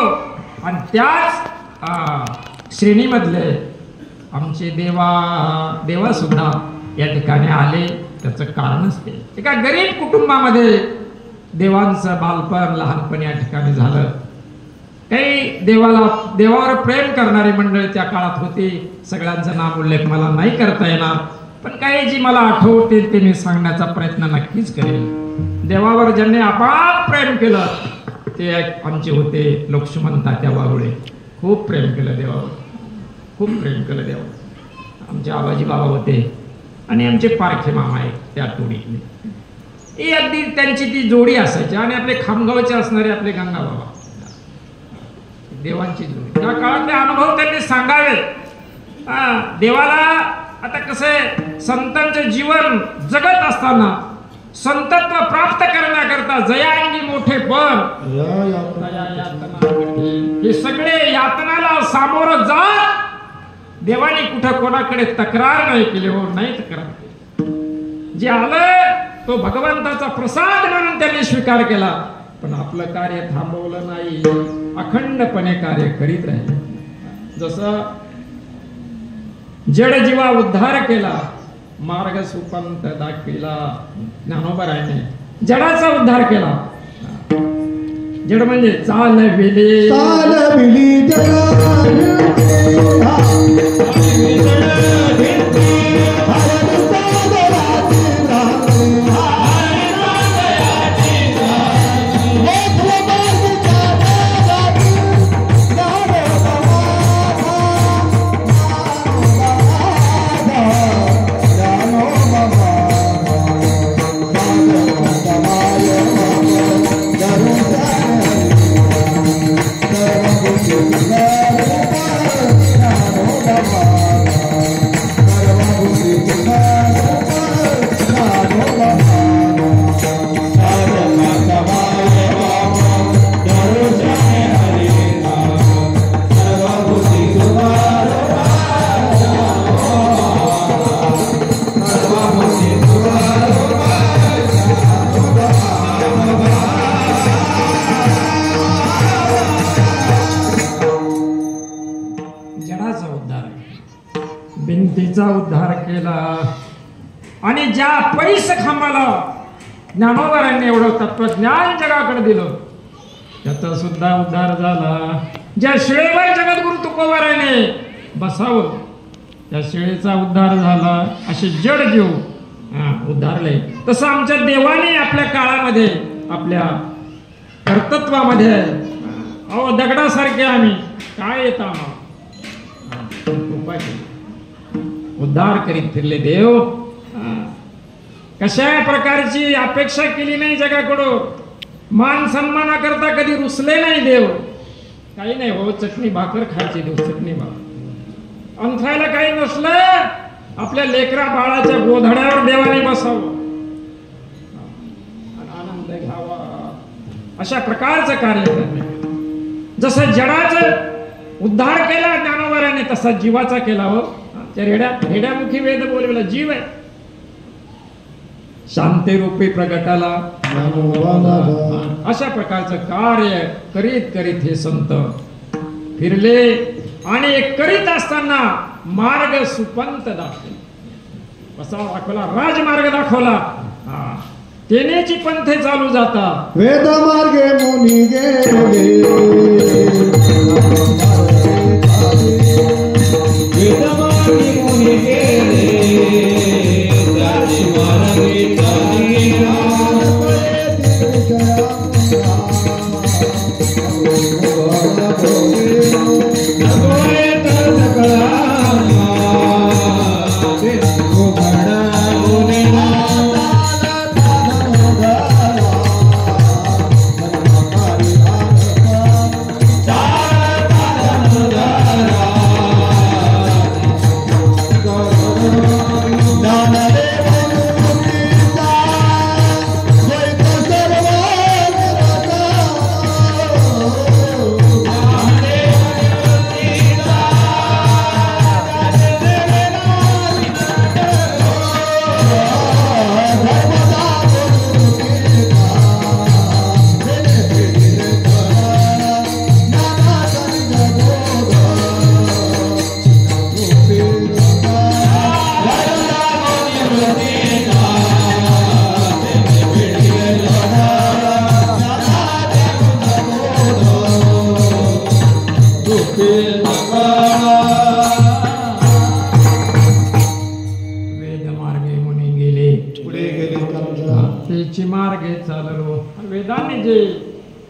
आणि त्याच श्रेणीमधले आमचे देवा सुद्धा या ठिकाणी आले. त्याचं कारणच ते एका गरीब कुटुंबामध्ये देवांचं बालपण लहानपणी या ठिकाणी झालं. काही देवावर प्रेम करणारी मंडळी त्या काळात होती. सगळ्यांचं नाम उल्लेख मला नाही करता येणार, पण काही जी मला आठवतील ते मी सांगण्याचा प्रयत्न नक्कीच करेल. देवावर ज्यांनी अपार प्रेम केलं ते आमचे होते लक्ष्मण तात्या वारुळे. खूप प्रेम केलं देवावर, खूप प्रेम केलं देवावर. आमचे आबाजी बाबा होते आणि आमचे पारखे मामा आहेत त्या टोळीतले. ही अगदी त्यांची ती जोडी असायची. आणि आपले खामगावचे असणारे आपले गंगा बाबा, देवांची जोडी. त्या काळातले अनुभव त्यांनी सांगावे. देवाला आता कसं संतांचं जीवन जगत असताना संतत्व प्राप्त करण्याकरता जयांगी मोठे पण हे सगळे यातनाला सामोरं जात देवाने कुठं कोणाकडे तक्रार नाही केली. हो, नाही तक्रार केली. जे आलं तो भगवंताचा प्रसाद म्हणून त्यांनी स्वीकार केला. पण आपलं कार्य थांबवलं नाही, अखंडपणे कार्य करीत राहिले. जसं जड जीवा उद्धार केला, मार्ग सुपंत दाखविला ज्ञानोबराने. जडाचा उद्धार केला. जड म्हणजे चालविली उद्धार केला. आणि ज्या पैस खांबाला ज्ञानोबरांनी एवढं तत्वज्ञान जगाकडे दिलं त्याचा सुद्धा उद्धार झाला. ज्या शिळेवर जगद्गुरु तुकोबाराने बसावं त्या शिळेचा उद्धार झाला. असे जड जीव उद्धारले. तसं आमच्या देवाने आपल्या काळामध्ये आपल्या कर्तृत्वामध्ये अहो दगडासारखे आम्ही काय येत आम्हाला उद्धार करीत फिरले देव. कशा प्रकारची अपेक्षा केली नाही जगाकडून. मान सन्मानाकरता कधी रुसले नाही देव. काही नाही हो, चटणी भाकर खायची देव, चटणी भाकर. अंथरायला काही नसलं आपल्या लेकरा बाळाच्या गोधड्यावर देवाने बसावं, आनंद घ्यावा. अशा प्रकारचं कार्य करणे. जसं जडाचं उद्धार केला ज्ञानोबाराने तसा जीवाचा केला हो. त्या रेड्यामुखी वेद बोलवला जीव आहे. शांती रूपी प्रगटाला अशा प्रकारचं कार्य करीत करीत हे संत फिरले आणि करीत असताना मार्ग सुपंत दाखवला. कसा दाखवला? राजमार्ग दाखवला. तेनेची पंथे चालू जाता वेद मार्गे मुनी गेले वेद मार्गे मुनी गेले त्याची मार्गे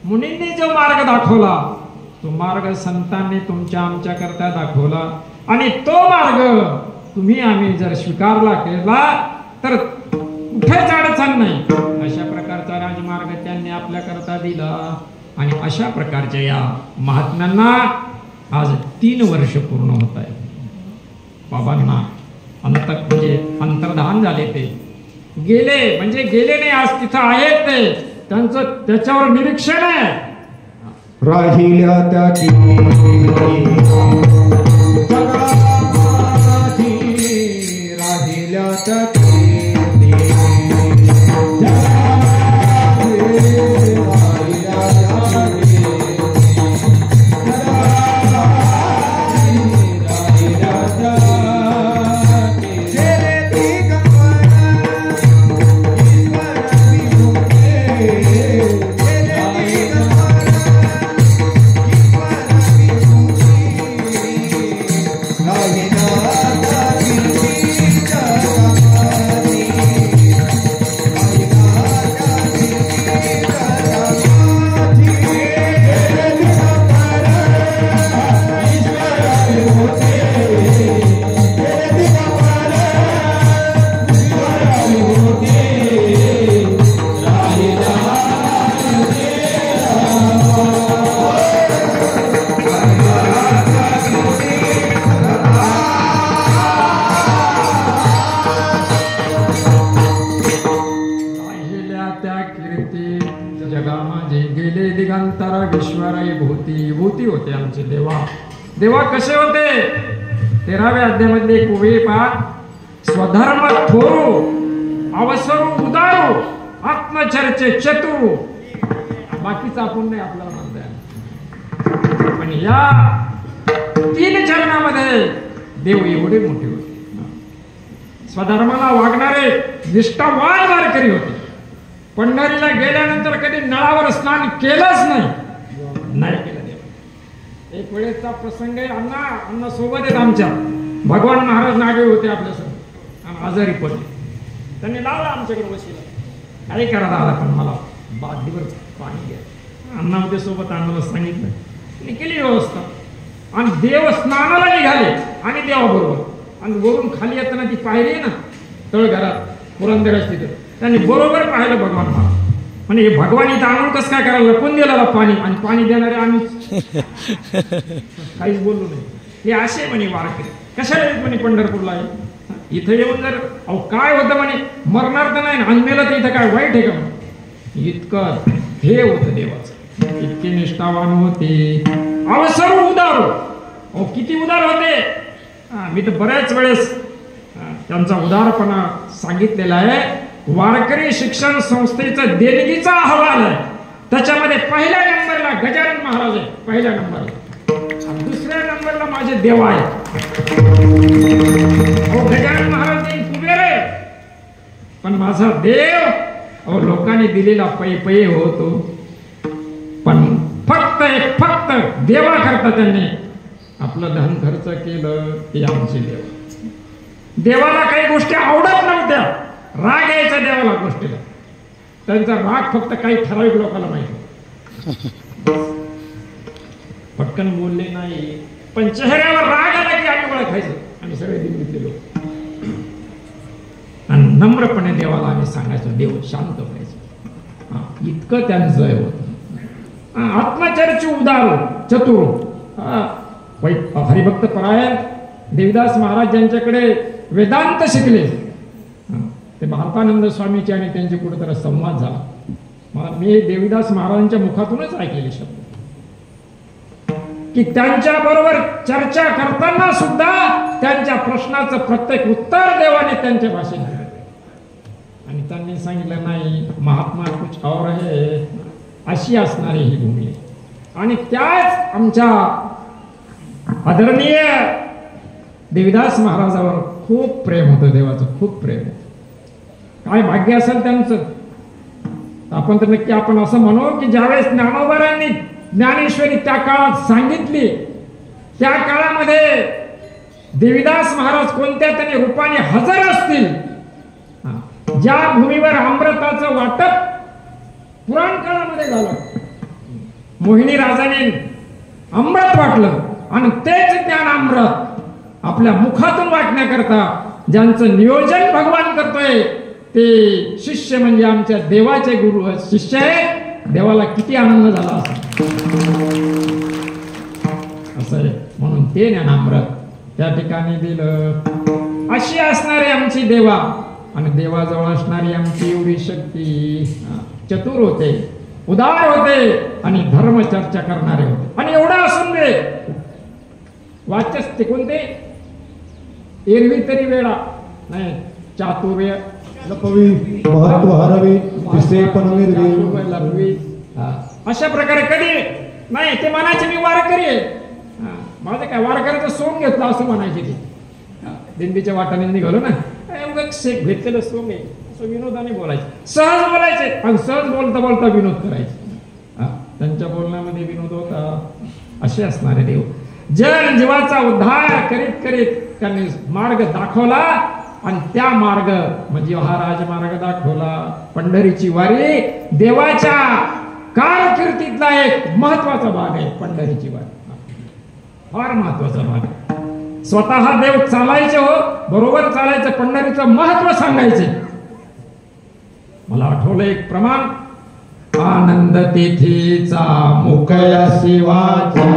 मुनींनी जो मार्ग दाखवला तो मार्ग संतांनी तुमच्या आमच्या करता दाखवला आणि तो मार्ग तुम्ही आम्ही जर स्वीकारला केला तर कुठेच अडचण नाही. अशा प्रकारचा राजमार्ग त्यांनी आपल्या करता दिला आणि अशा प्रकारच्या या महात्म्यांना आज 3 वर्ष पूर्ण होत आहे. बाबांना म्हणजे अंतर्धान झाले. ते गेले म्हणजे गेले नाही, आज तिथं आहेत ते. त्यांचं त्याच्यावर निरीक्षण आहे. राहिल्या त्या राहिल्या त्या देवा कसे होते? 13व्या अध्यायामध्ये कोवे पाठ स्वधर्म थोरू अवसरू उदारू आत्मचर्चे चतुरू. बाकीचा आपण नाही आपल्याला म्हणताय, पण या 3 चरणामध्ये देव एवढे मोठे होते. स्वधर्माला वागणारे निष्ठावान वारकरी होते. पंढरीला गेल्यानंतर कधी नळावर स्नान केलंच नाही केलं. एक वेळेचा प्रसंग आहे. अण्णा सोबत आहेत आमच्या. भगवान महाराज नागे होते आपल्यासोबत आणि आजारी पडले. त्यांनी लावला आमच्याकडे वशिला. काय करा दादा, पण मला बादलीवर पाणी घ्या. अण्णा होते सोबत. अण्णाला सांगितलं, त्यांनी केली व्यवस्था आणि देव स्नानाला निघाले आणि देवाबरोबर. आणि वरून खाली येताना ती पायरी आहे ना तळघरात पुरंदराच तिथं, त्यांनी बरोबर पाहिलं भगवान महाराज. म्हणजे भगवान इथं आणून कसं काय करायला लपून दिला पाणी आणि पाणी देणारे आम्ही काहीच बोललो नाही. हे असे म्हणे वारकरी कशाला येत म्हणे पंढरपूरला. इथं येऊन जर अहो काय होतं म्हणे, मरणार तर नाही आणि मेलं तर इथं काय वाईट आहे का म्हणे. इतकं हे होतं देवाचं. इतकी निष्ठावान होते. अहो सर्व उदार. अहो किती उदार होते. मी तर बऱ्याच वेळेस त्यांचा उदारपणा सांगितलेला आहे. वारकरी शिक्षण संस्थेचा देणगीचा अहवाल आहे. त्याच्यामध्ये पहिल्या नंबरला गजानन महाराज आहे. पहिल्या नंबरला. दुसऱ्या नंबरला माझे देव आहे. अहो गजानन महाराज कुबेर आहे, पण माझा देव अहो लोकांनी दिलेला पै होतो. पण फक्त देवा करता त्यांनी आपलं धन खर्च केलं. ते आमचे देव. देवाला काही गोष्टी आवडत नव्हत्या. राग यायचा देवाला गोष्टीला. त्यांचा राग फक्त काही ठराविक लोकांना माहिती. पटकन बोलले नाही, पण चेहऱ्यावर राग आला की आम्ही ओळखायचं. आम्ही सगळे दिल्लीतले लोक. आणि नम्रपणे देवाला आम्ही सांगायचो, देव शांत व्हायचं. इतकं त्यांचं होतं. आत्मचर्ची उदार चतुर हरिभक्त परायण देवीदास महाराज यांच्याकडे वेदांत शिकले. ते भारतानंद स्वामीचे आणि त्यांचे कुठेतरी संवाद झाला. मी देवीदास महाराजांच्या मुखातूनच ऐकलेले शब्द की त्यांच्या बरोबर चर्चा करताना सुद्धा त्यांच्या प्रश्नाचं प्रत्येक उत्तर देवाने त्यांच्या भाषेत दिलं. आणि त्यांनी सांगितलं नाही, महात्मा कुछ और है, अशी असणारी ही भूमी. आणि त्याच आमच्या आदरणीय देवीदास महाराजावर खूप प्रेम होतं. देवाचं खूप प्रेम होतं. काय भाग्य असेल त्यांचं. आपण तर नक्की आपण असं म्हणू की ज्यावेळेस ज्ञानोबारांनी ज्ञानेश्वरी त्या काळात सांगितली, त्या काळामध्ये देवीदास महाराज कोणत्या तरी रूपाने हजर असतील. ज्या भूमीवर अमृताचं वाटप पुराण काळामध्ये झालं, मोहिनी राजाने अमृत वाटलं आणि तेच ज्ञान अमृत आपल्या मुखातून वाटण्याकरता ज्यांचं नियोजन भगवान करतोय ते शिष्य म्हणजे आमच्या देवाचे गुरु शिष्य आहे. देवाला किती आनंद झाला असं आहे. म्हणून ते ज्ञानामृत त्या ठिकाणी दिलं. अशी असणारी आमची देवा आणि देवाजवळ असणारी आमची एवढी शक्ती. चतुर होते, उदार होते आणि धर्म चर्चा करणारे होते. आणि एवढं असून दे वाचस्ते कोणते एरवी तरी वेळा नाही चातुर्य लपवी महत्व हरवी दिसे पण निर्वी. अशा प्रकारे कधी नाही ते म्हणायचे मी वारकरी आहे. माझं काय वारकऱ्याचं सोंग घेतलं असं म्हणायचे ते. दिंडीच्या वाटाने निघालो ना, शेक घेतलेलं सोंग आहे असं विनोदाने बोलायचे. सहज बोलायचे आणि सहज बोलता बोलता विनोद करायचे. त्यांच्या बोलण्यामध्ये विनोद होता. असे असणारे देव जन जीवाचा उद्धार करीत करीत त्यांनी मार्ग दाखवला. आणि त्या मार्ग म्हणजे हा राजमार्ग दाखवला. पंढरीची वारी देवाच्या कारकिर्दीतला एक महत्वाचा भाग आहे. पंढरीची वारी फार महत्वाचा भाग आहे. स्वतः देव चालायचे हो, बरोबर चालायचं, पंढरीचं महत्व सांगायचे. मला आठवलं एक प्रमाण, आनंद तिथीचा मुकया शिवाचा,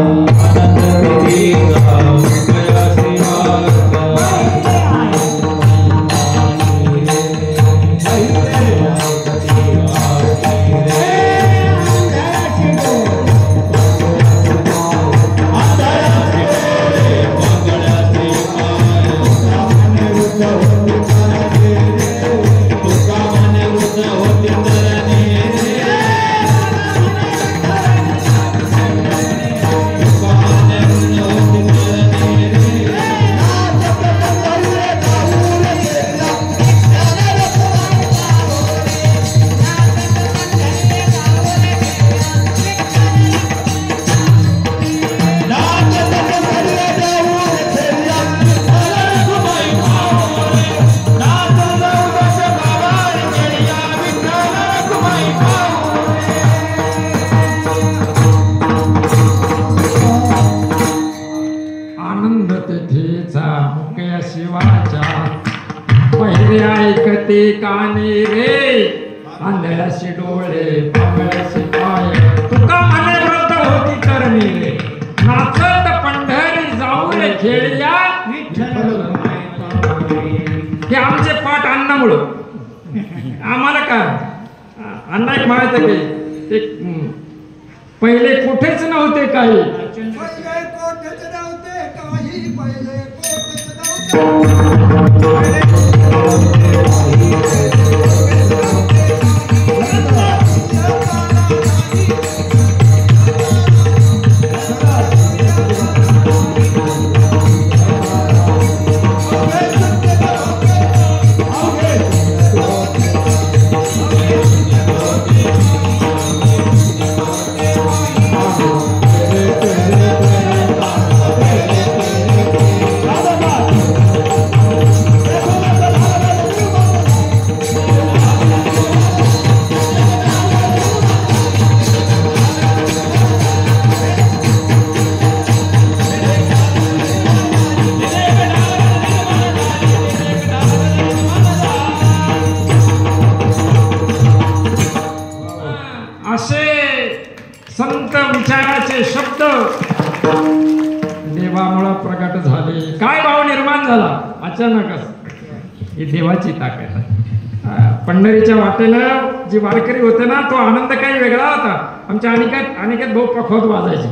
आनंद तिथीचा मुकया शिवाचा, काने रे आंधळ्याशी डोळे पांगळ्याशी पाय, तुका म्हणे व्रत होती करणी रे, नाचत पंढरी जाऊ रे खेळया विठ्ठल. हे आमचे पाठ अन्नामुळं आम्हाला काय अण्णा एक म्हणायचं की पहिले कुठेच नव्हते काही. पहिले कोठेच नव्हते काही, पहिले कोठेच नव्हते. संत विचाराचे शब्द देवामुळे प्रगट झाले. काय भाव निर्माण झाला अचानकच. ही देवाची ताकद आहे. पंढरीच्या वाटेला जी वारकरी होते ना, तो आनंद काही वेगळा होता. आमच्या अनिकेत भाऊ पखवत वाजायचे.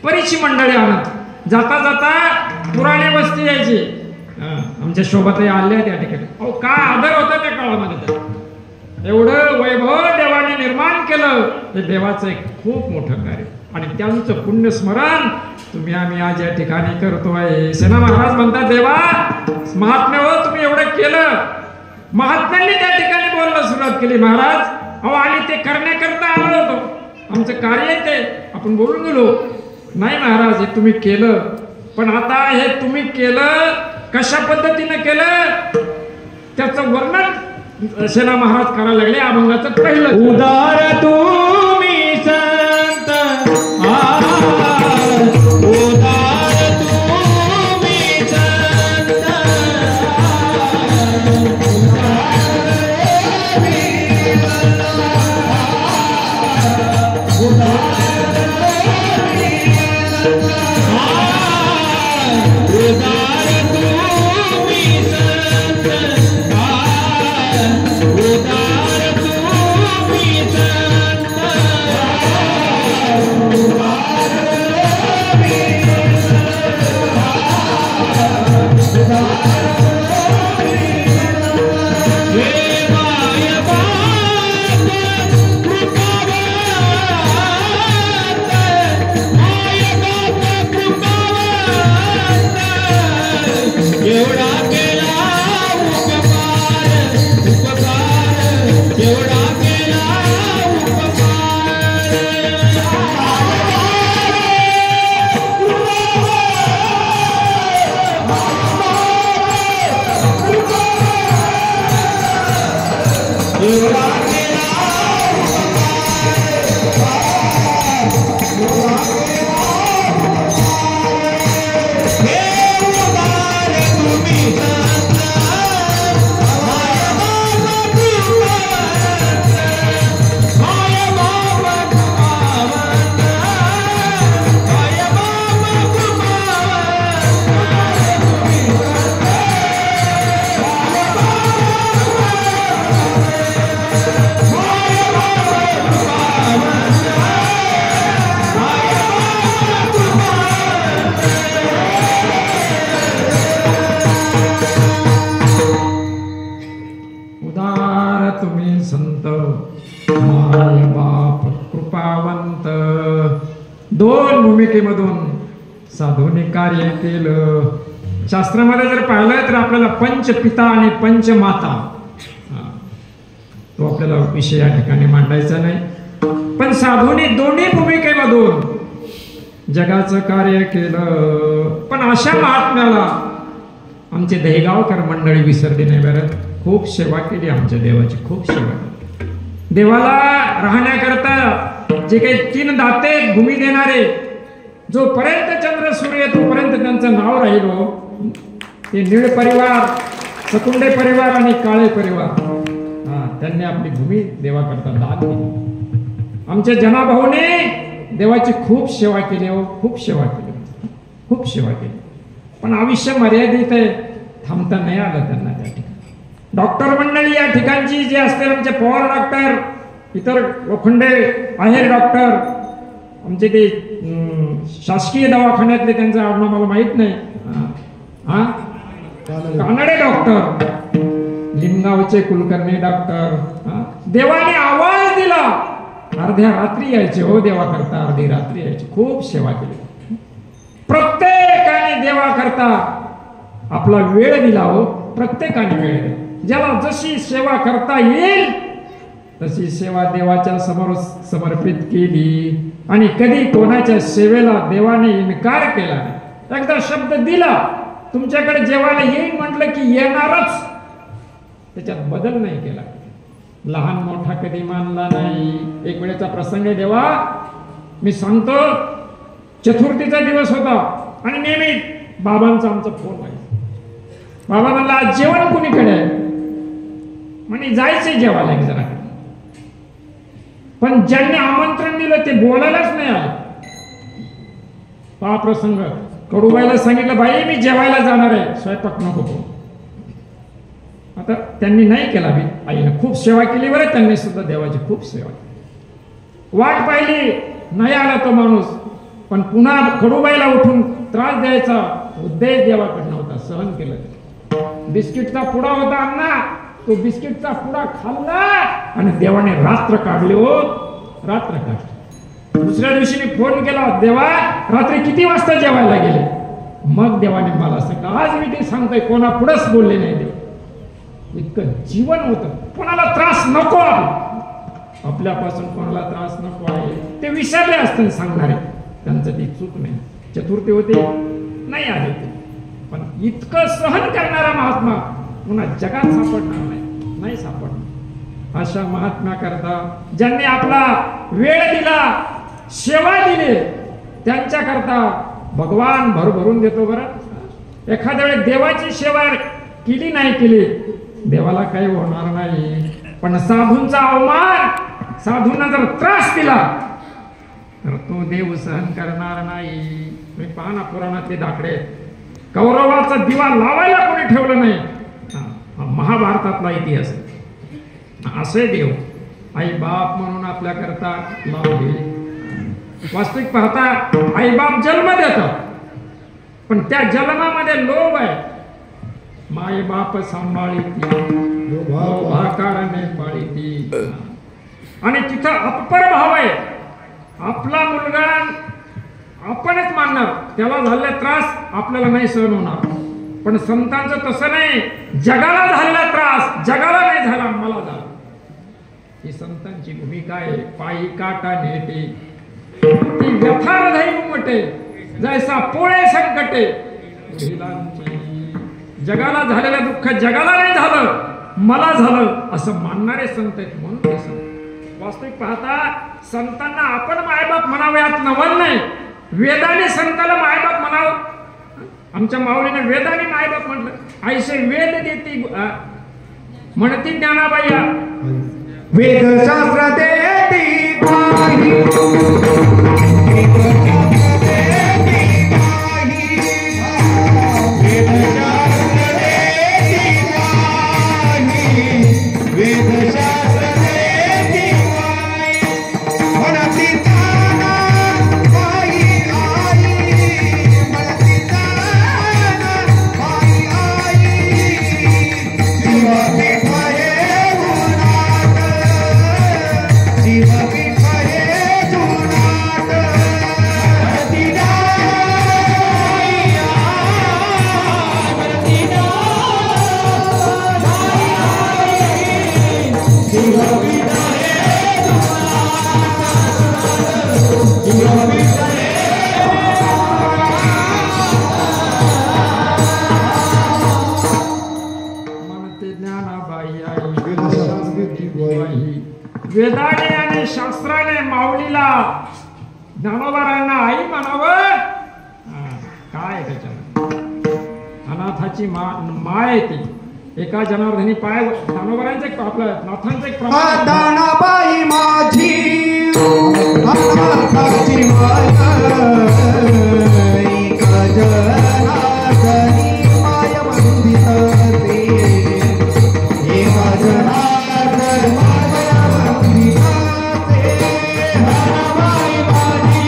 बरीचशी मंडळी आणत जाता जाता पुराणे वस्ती यायची. आमच्या शोभाताई आल्या त्या ठिकाणी. अहो काय आदर होता त्या काळामध्ये. एवढं वैभव देवाने निर्माण केलं. हे देवाचं एक खूप मोठं कार्य आणि त्यांचं पुण्य स्मरण तुम्ही आम्ही आज या ठिकाणी करतोय. सेना महाराज म्हणतात, देवा महात्म्य हो तुम्ही एवढं केलं. महात्म्यांनी त्या ठिकाणी बोलायला सुरुवात केली. महाराज अहो आणि ते करण्याकरता आलो होतो. आमचं कार्य आहे ते. आपण बोलून गेलो. नाही महाराज हे तुम्ही केलं, पण आता हे तुम्ही केलं कशा पद्धतीने केलं त्याचं वर्णन सेना महाराज करायला लागले. अभंगाचं पहिलं उदार तुम्ही संत उदार तुम्ही संत दोन भूमिकेमधून साधूने कार्य केलं. शास्त्रामध्ये जर पाहिलं तर आपल्याला पंचपिता आणि पंचमाता तो आपल्याला विषय या ठिकाणी मांडायचा नाही. पण साधूने दोन्ही भूमिकेमधून जगाचं कार्य केलं. पण अशा महात्म्याला आमचे दहेगावकर मंडळी विसरली नाही बरं. खूप सेवा केली आमच्या देवाची, खूप सेवा केली. देवाला राहण्याकरता जे काही तीन दाते भूमी देणारे, जोपर्यंत चंद्र सूर्य तोपर्यंत त्यांचं नाव राहिलो. ते नीळ परिवार, सकुंडे परिवार आणि काळे परिवार त्यांनी आपली भूमी देवाकरता दान दिली. आमच्या जनाभाऊने देवाची खूप सेवा केली हो, खूप सेवा केली, खूप सेवा केली. पण आयुष्य मर्यादित आहे, थांबता नाही आलं त्यांना त्या ठिकाणी. डॉक्टर मंडळी या ठिकाणची जे असते, आमचे पवार डॉक्टर, इतर लोखंडे आहेर डॉक्टर, आमचे ते शासकीय दवाखान्यातले त्यांचं आडनाव मला माहित नाही. हा कानडे डॉक्टर, लिमगावचे कुलकर्णी डॉक्टर. देवाने आवाज दिला, अर्ध्या रात्री यायचे हो देवा करता, अर्धी रात्री यायचे, खूप सेवा केली. प्रत्येकाने देवा करता आपला वेळ दिला हो, प्रत्येकाने वेळ दिला. ज्याला जशी सेवा करता येईल तशी सेवा देवाच्या समोर समर्पित केली. आणि कधी कोणाच्या सेवेला देवाने इन्कार केला नाही. एकदा शब्द दिला, तुमच्याकडे जेवायला येईल म्हटलं की येणारच, त्याच्यात बदल नाही केला. लहान मोठा कधी मानला नाही. एक वेळेचा प्रसंग आहे देवा, मी सांगतो, चतुर्थीचा दिवस होता आणि नेहमी बाबांचा आमचा फोन आहे. बाबा म्हणला आज जेवण कुणीकडे आहे? म्हणे जायचंय जेवायला एक जरा. पण ज्यांनी आमंत्रण दिलं ते बोलायलाच नाही आले. हा प्रसंग कडूबाईला सांगितलं, बाई मी जेवायला जाणार आहे, स्वयंपाक नको. आता त्यांनी नाही केला. बी आईने खूप सेवा केली बरं, त्यांनी सुद्धा देवाची खूप सेवा केली. वाट पाहिली, नाही आला तो माणूस. पण पुन्हा कडूबाईला उठून त्रास द्यायचा उद्देश देवाकडनं होता, सहन केलं. बिस्किटचा पुडा होता अण्णा, तो बिस्किटचा पुडा खाल्ला आणि देवाने रात्र काढली हो, रात्र काढली. दुसऱ्या दिवशी मी फोन केला, देवा रात्री किती वाजता जेवायला गेले? मग देवाने मला सांगितलं, आज मी ते सांगतोय, कोणा पुढंच बोलले नाही देव. इतकं जीवन होतं, कोणाला त्रास नको, आपल्यापासून कोणाला त्रास नको आहे ते विसरले असतील सांगणारे, त्यांचं ती चूक नाही. चतुर्थी होते नाही आले ते, पण इतकं सहन करणारा महात्मा पुन्हा जगात सापडणार नाही सापडणार. अशा महात्म्या करता ज्यांनी आपला वेळ दिला, सेवा दिली, त्यांच्या करता भगवान भरभरून देतो बरं. एखाद्या वेळेस देवाची सेवा केली नाही केली, देवाला काही होणार नाही. पण साधूंचा अवमान, साधूंना जर त्रास दिला तर तो देव सहन करणार नाही. तुम्ही पहा ना पुराणातले दाखले, कौरवाचा दिवा लावायला कोणी ठेवलं नाही. महाभारतातला इतिहास असे देव आई बाप म्हणून आपल्या करता लावले. वास्तविक पाहता आई बाप जन्म देतात, पण त्या जन्मामध्ये लोभ आहे. माय बाप सांभाळीती, लोभाकाराने पाळीती. आणि तिथं अपपर भाव आहे. आपला मुलगा आपणच मानणार, त्याला झालेला त्रास आपल्याला नाही सहन होणार. पण संतांचं तसं नाही, जगाला झालेला त्रास जगाला नाही झाला, मला झाला. ही संतांची भूमिका आहे. पायी काटा नेटे ती व्यथा हृदय उमटे, जैसा पोळे संकटे. जगाला झालेलं दुःख जगाला नाही झालं, मला झालं असं मानणारे संत आहेत. म्हणून ते संत वास्तविक पाहता संतांना आपण मायबाप म्हणावे यात नवल नाही. वेदाने संताला मायबाप म्हणावं. आमच्या माऊलीने वेदाने मायबाप म्हटलं. ऐसे वेद देती म्हणती ज्ञानाबाई, वेदशास्त्र देती काही, वेदाने आणि शास्त्राने माऊलीला ज्ञानोबारांना आई म्हणावं. काय त्याच्यात अनाथाची माय ती. एका जनार्दनी पाय ज्ञानोबारांचे आपलं नाथांचे एक प्रमाण. दानाबाई माझी अनाथाची माय, एका जनार्दनी माय बंदिते, एका जनार्दनी माय बंदिते. दानाबाई माझी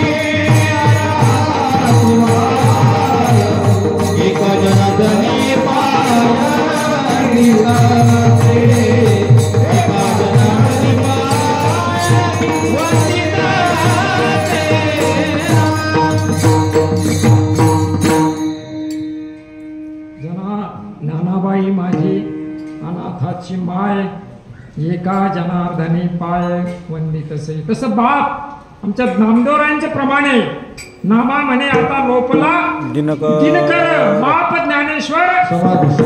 एका जनार्दनी पाय वंदितसे. तसं बाप आमच्या नामदेवरायांच्या प्रमाणे नामा म्हणे आता लोपला दिनकर बाप ज्ञानेश्वर समाधी.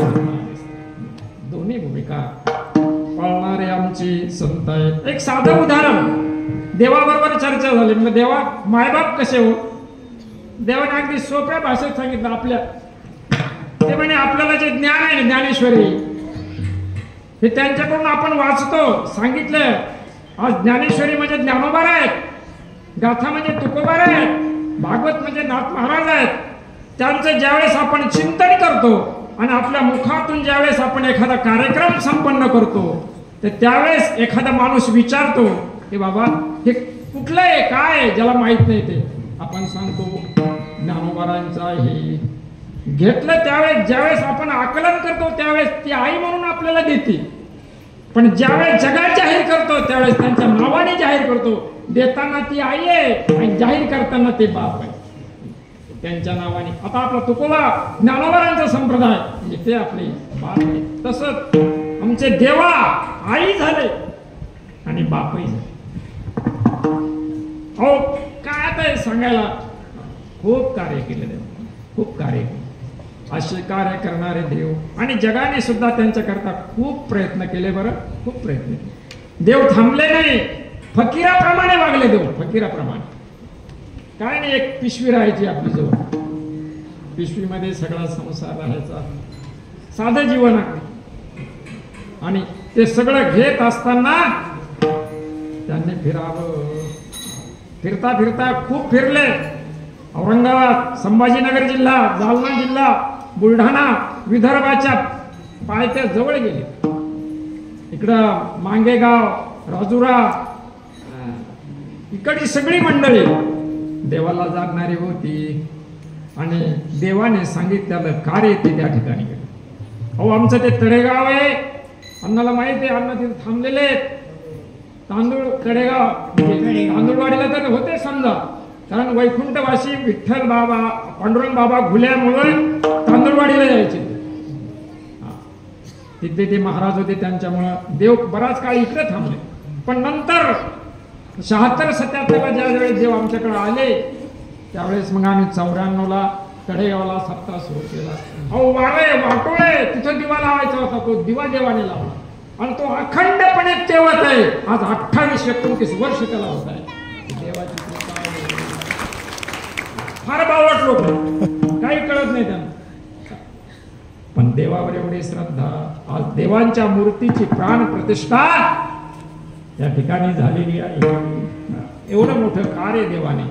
दोन्ही भूमिका पाळणारे आमची संत आहेत. एक साधं उदाहरण, देवाबरोबर चर्चा झाली. मग देवा मायबाप कसे हो? देवाने अगदी सोप्या भाषेत सांगितलं आपल्या. ते म्हणे आपल्याला जे ज्ञान आहे ज्ञानेश्वरी हे त्यांच्याकडून आपण वाचतो. सांगितलं आज ज्ञानेश्वरी म्हणजे ज्ञानोबार आहेत, गाथा म्हणजे तुकोबार आहेत, भागवत म्हणजे नाथ महाराज आहेत. त्यांचं ज्यावेळेस आपण चिंतन करतो आणि आपल्या मुखातून ज्यावेळेस आपण एखादा कार्यक्रम संपन्न करतो तर त्यावेळेस एखादा माणूस विचारतो की बाबा हे कुठलं आहे काय आहे, ज्याला माहित नाही ते आपण सांगतो ज्ञानोबारांचा हे घेतलं. त्यावेळेस ज्यावेळेस आपण आकलन करतो त्यावेळेस ती आई म्हणून आपल्याला देते, पण ज्यावेळेस जगात जाहीर करतो त्यावेळेस त्यांच्या नावाने जाहीर करतो. देताना ती आई आहे आणि जाहीर करताना ते बाप आहे त्यांच्या नावाने. आता आपला तुकोबा ज्ञानोबारांचा संप्रदाय म्हणजे ते आपले बाप आहे. तसंच आमचे देवा आई झाले आणि बापही झाले. अहो काय आता हे सांगायला, खूप कार्य केले देव, खूप कार्य केले. असे कार्य करणारे देव आणि जगाने सुद्धा त्यांच्याकरता खूप प्रयत्न केले. बरं खूप प्रयत्न केले. देव थांबले नाही, फकीराप्रमाणे वागले देव, फकीराप्रमाणे. काय नाही, एक पिशवी राहायची आपली जवळ, पिशवीमध्ये सगळा संसार राहायचा, साधं जीवन आहे. आणि ते सगळं घेत असताना त्यांनी फिरावं. फिरता फिरता खूप फिरले. औरंगाबाद, संभाजीनगर जिल्हा, जालना जिल्हा, बुलढाणा, विदर्भाच्या पायथ्या जवळ गेले. इकडं मांगेगाव, राजुरा, इकडची सगळी मंडळी देवाला जागणारी होती आणि देवाने सांगितलेलं कार्य ते त्या ठिकाणी केलं. अहो आमचं ते तळेगाव आहे, अण्णाला माहिती आहे, अण्णा तिथे थांबलेले आहेत. तांदूळ तळेगाव तांदूळवाडीला तर होते समजा, कारण वैकुंठवासी विठ्ठल बाबा, पांडुरंग बाबा घुल्यामुळे तांदूळवाडीला जायचे. तिथे ते महाराज होते, त्यांच्यामुळं देव बराच काळ इकडे थांबले. पण नंतर 76-77 ज्यावेळेस देव आमच्याकडे आले त्यावेळेस मग आम्ही 94ला तळेगावला सप्ताह सुरू केला. अहो वारे वाटोळे तिथं दिवा लावायचा होता, तो दिवा देवाने लावला आणि तो अखंडपणे तेवत आहे. आज 28-29 वर्ष त्याला होत आहे. देवाची कृपा आहे. फार बावट लोक, काही कळत नाही त्यांना, पण देवावर एवढी श्रद्धा. आज देवांच्या मूर्तीची प्राण प्रतिष्ठा या ठिकाणी झालेली आहे. एवढं मोठं कार्य देवाने,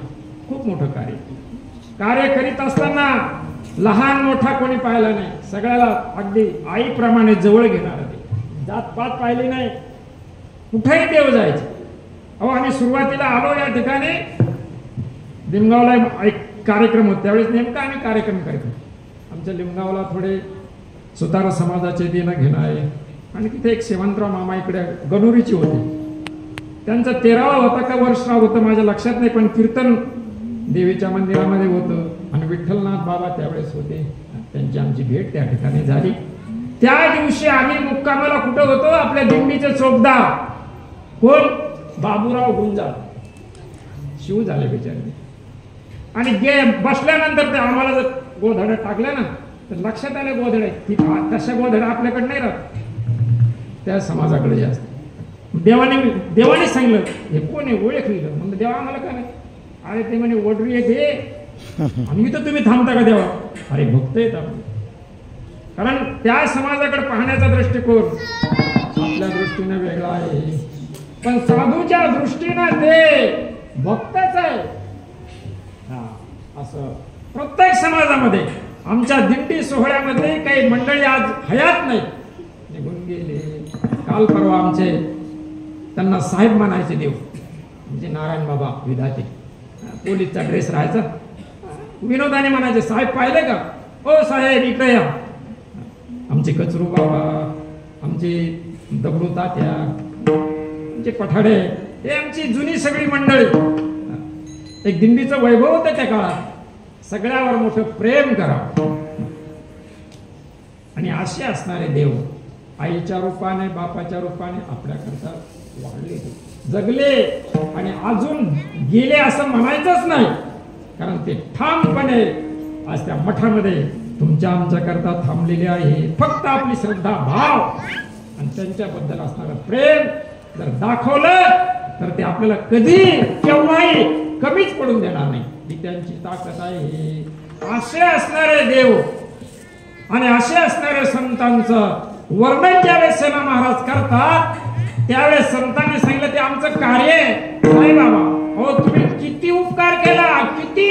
खूप मोठं कार्य करीत असताना लहान मोठा कोणी पाहिला नाही. सगळ्याला अगदी आईप्रमाणे जवळ घेणार. जातपात पाहिली नाही, कुठेही देव जायचे. अहो आम्ही सुरुवातीला आलो या ठिकाणी लिमगावला एक कार्यक्रम होता, त्यावेळेस नेमका आम्ही कार्यक्रम करतो. आमच्या लिमगावला थोडे सुतार समाजाचे देणं घेणं आहे आणि तिथे एक शेवंतराव मामा इकडे गणुरीची होते. त्यांचं 13वा होता का वर्षराव होतं माझ्या लक्षात नाही, पण कीर्तन देवीच्या मंदिरामध्ये होतं आणि विठ्ठलनाथ बाबा त्यावेळेस होते. त्यांची आमची भेट त्या ठिकाणी झाली. त्या दिवशी आम्ही मुक्कामाला कुठं होतो, आपल्या दिंडीचे चोपदार कोण, बाबूराव गुंजाळ, शिव झाले बिचारे. आणि बसल्यानंतर ते आम्हाला जर गोधड्या टाकल्या ना तर लक्षात आले गोधड्या, तशा गोधड्या आपल्याकडे नाही राहत, त्या समाजाकडे जास्त. देवाने सांगितलं हे कोण आहे, ओळखलं. म्हणलं देवा आम्हाला काय नाही. अरे ते म्हणे ओढरी आहे ते, आणि इथं तुम्ही थांबता का देवा? अरे भक्त आहेत आपण. कारण त्या समाजाकडे पाहण्याचा दृष्टिकोन आपल्या दृष्टीने वेगळा आहे, पण साधूच्या दृष्टीनं ते भक्तच आहे. असं प्रत्येक समाजामध्ये. आमच्या दिंडी सोहळ्यामध्ये काही मंडळी आज हयात नाही, निघून गेले. काल परवा आमचे त्यांना साहेब म्हणायचे देव, म्हणजे नारायण बाबा विधाते, पोलीसचा ड्रेस राहायचा, विनोदाने म्हणायचे साहेब पाहिले का, ओ साहेब इकडे या. आमचे कचरू बाबा, आमचे दगडू तात्या, आमचे पठाडे, हे आमची जुनी सगळी मंडळी. एक दिंडीचं वैभव होतं त्या काळात. सगळ्यावर मोठं प्रेम करावं आणि असे असणारे देव आईच्या रूपाने बापाच्या रूपाने आपल्याकरता वाढले जगले आणि अजून गेले असं म्हणायचंच नाही, कारण ते ठामपणे आज त्या मठामध्ये तुमच्या आमच्याकरता थांबलेले आहे. फक्त आपली श्रद्धा भाव आणि त्यांच्याबद्दल असणारं प्रेम जर दाखवलं तर ते आपल्याला कधी केव्हाही कमीच पडून देणार नाही. ही त्यांची ताकद आहे. असे असणारे देव आणि असे असणारे संतांचं वर्णन ज्यावेळेस सेना महाराज करतात त्यावेळेस संतांनी सांगितलं ते आमचं कार्य आहे. नाही बाबा, हो तुम्ही किती उपकार केला, किती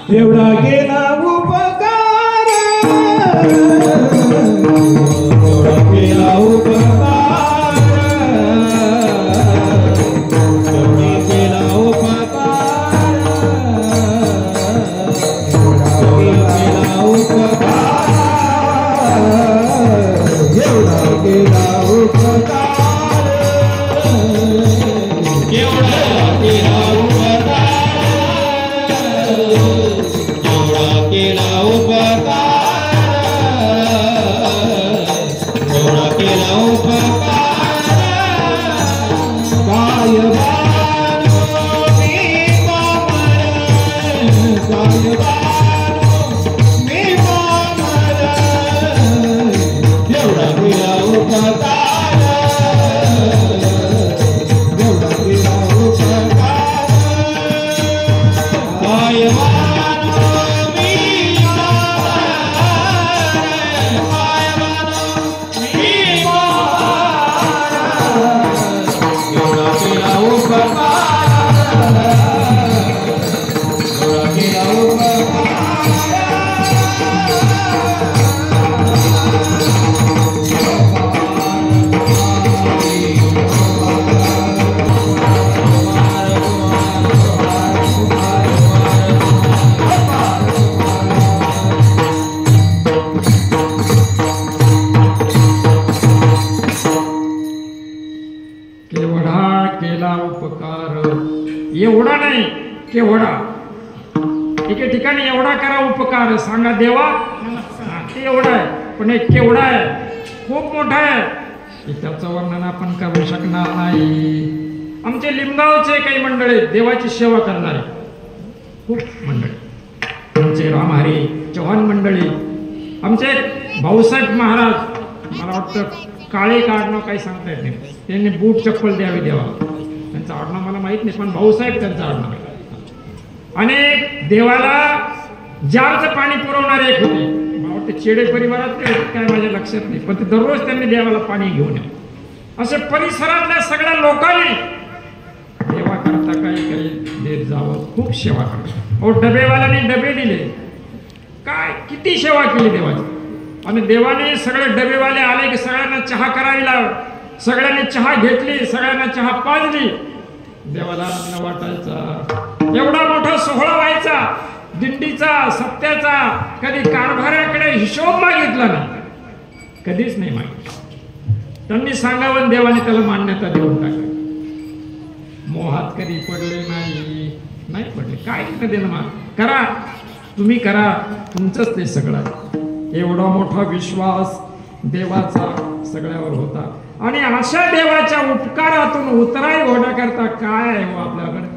एवढा केला उपकार, एवढा केला उपकार, एवढा केला उपकार, एवढा केला उपकार, एवढा केला उपकार, एवढा केला उपकार, केला उपकार, एवढा केला उपकार, काय बानो मी पामर, काय बानो मी पामर, एवढा केला उपकार, एवढा केला उपकार, काय एवढा नाही केवढा. एके ठिकाणी एवढा करा उपकार सांगा देवा, ते एवढा आहे. पण एक केवढा आहे, खूप मोठा आहे, त्याचं वर्णन आपण करू शकणार नाही. आमचे लिंबगावचे काही मंडळी देवाची सेवा करणारे खूप मंडळी, आमचे रामहरी चव्हाण मंडळी, आमचे भाऊसाहेब महाराज, मला वाटतं काळे काढणं काही सांगता येत नाही, त्यांनी बूट चप्पल द्यावी देवाला. त्यांचं आडनाव मला माहित नाही, पण भाऊसाहेब त्यांचं आडनाव आहे. आणि देवाला जारचं पाणी पुरवणारे एक होते, मला वाटतं चेडे परिवारात काय माझ्या लक्षात नाही, पण ते दररोज त्यांनी देवाला पाणी घेऊन येऊ. असे परिसरातल्या सगळ्या लोकांनी देवा करता काही देत जावं, खूप सेवा करतात. अहो डबेवाल्यांनी डबे दिले, काय किती सेवा केली देवाची. आणि देवाने सगळे डबेवाले आले की सगळ्यांना चहा करावी लाव, सगळ्यांनी चहा घेतली, सगळ्यांना चहा पाजली. देवाला आनंद वाटायचा. एवढा मोठा सोहळा व्हायचा दिंडीचा, सत्याचा. कधी कारभाराकडे हिशोब मागितला नाही, कधीच नाही मागितला. त्यांनी सांगावं, देवाने त्याला मान्यता देऊन टाकली. मोहात कधी पडले नाही पडले. काय कधी ना करा, तुम्ही करा, तुमचंच ते सगळं. एवढा मोठा विश्वास देवाचा सगळ्यावर होता. आणि अशा देवाच्या उपकारातून उतराई होण्याकरता काय आहे हो आपल्याकडे,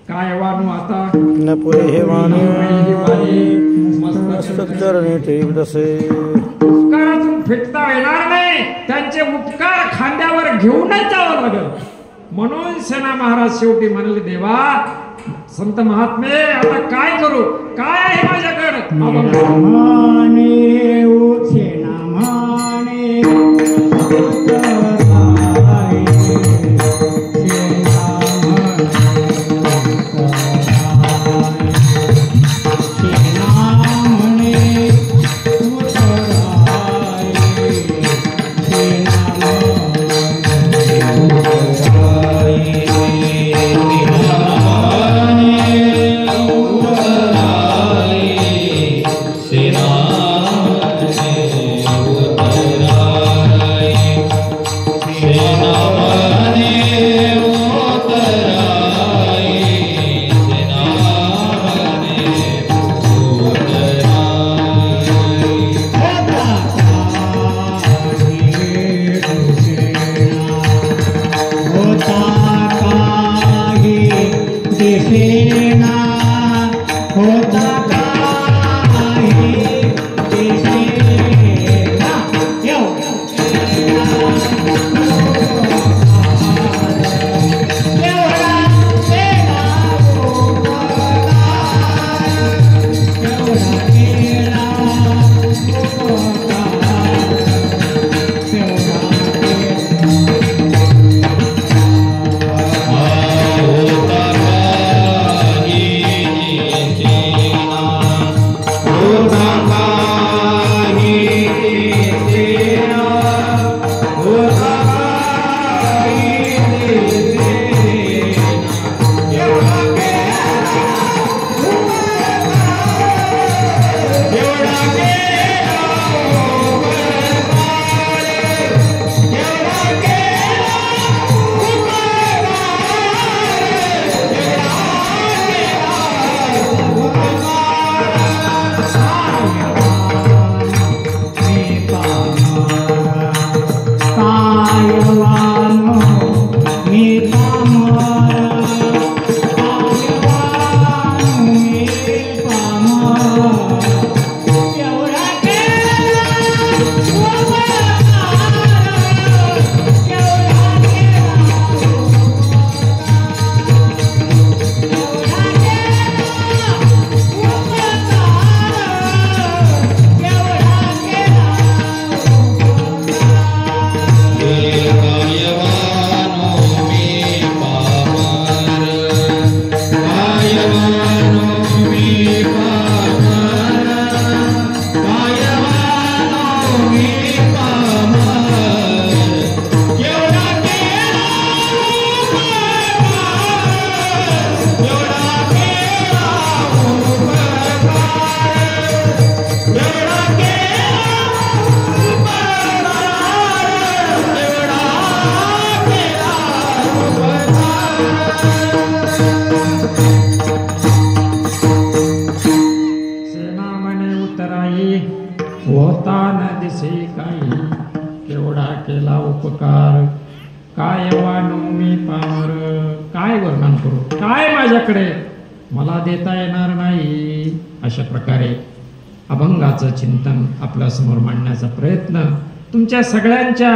काय वाणू आता न पुरे हे वाणी मस्तक चरणी ठेवतसे. उपकारातून फेकता येणार नाही, त्यांचे उपकार खांद्यावर घेऊनच जावं लागेल. म्हणून सेना महाराज शेवटी म्हणाले, देवा संत महात्मे आता काय करू, काय आहे माझ्याकडे. सेना दिसेना होता काही दिसेना एवढा होता न दिसे काही केवढा केला उपकार काय वाणू मी पामर काय वर्णन करू काय माझ्याकडे मला देता येणार नाही. अशा प्रकारे अभंगाचं चिंतन आपल्या समोर मांडण्याचा प्रयत्न तुमच्या सगळ्यांच्या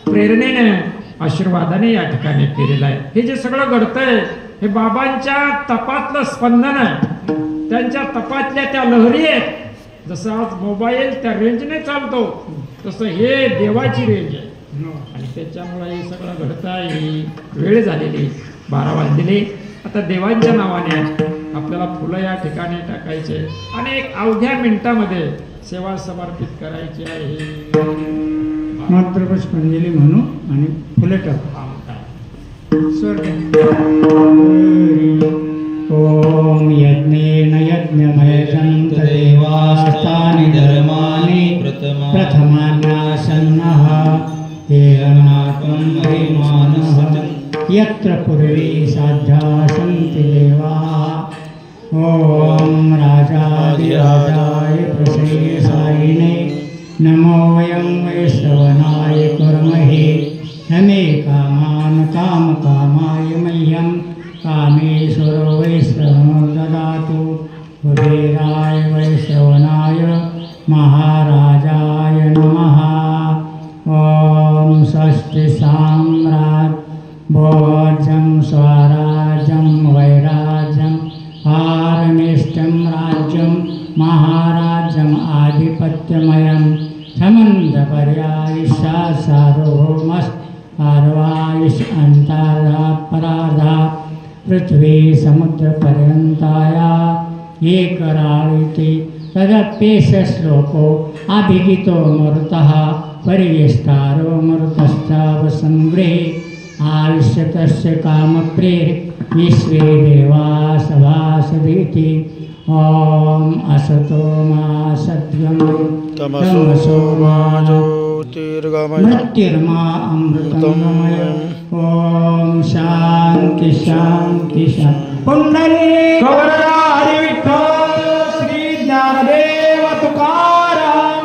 प्रेरणेने आशीर्वादाने या ठिकाणी केलेला आहे. हे जे सगळं घडतंय हे बाबांच्या तपातलं स्पंदन आहे. त्यांच्या तपातल्या त्या लहरी आहेत. जसं आज मोबाईल त्या रेंजने चालतो तसं हे देवाची रेंज आहे आणि त्याच्यामुळे हे सगळं घडत आहे. ही वेळ झालेली 12 वाजलेले. आता देवांच्या नावाने आपल्याला फुलं या ठिकाणी टाकायचे आणि एक अवघ्या मिनिटामध्ये सेवा समर्पित करायची आहे. मात्र पुष्पांजली म्हणू आणि फुले टाकू. ओम यज्ञेन यज्ञमयजं तदेवास्तानि धर्माणि प्रथमान्यासन्नः हे अनात्मं महिमानः यत्र पूर्वे साध्या सन्ति देवाः. ओम राजाधिराजाय प्रसेसायिने नमो वयं वैश्रवणाय कुर्महे नमे कामान् कामकामाय मह्यं कामेश्वरो वैश्रवणो ददातु. कुबेराय वैश्रवणाय महाराजाय नमः. ओम स्वस्ति साम्राज्य भोजं स्वराज्यं वैराज्यं हारनिष्ठं राज्यं महाराज्यम् आधिपत्यमयं समन्तपर्यायिषा सार्वभौमस् आर्वायुष अंतरा पराधा पृथ्वी समुद्रपर्यन्ताया एकराळिति तदप्येष श्लोको अभिहितो मरुतः परिवेष्टारो मरुतश्चावसंगृहे आविश्यतस्य कामप्रेः विश्वे देवा सभासदिति. ओम असतो मा सद्गमय तमसो मा ज्योतिर्गमय मृत्युर्मा अमृतमय. ओम शांति शांति शांति. पुंडलिक वरदारी विठ्ठल श्री ज्ञानदेव तुकाराम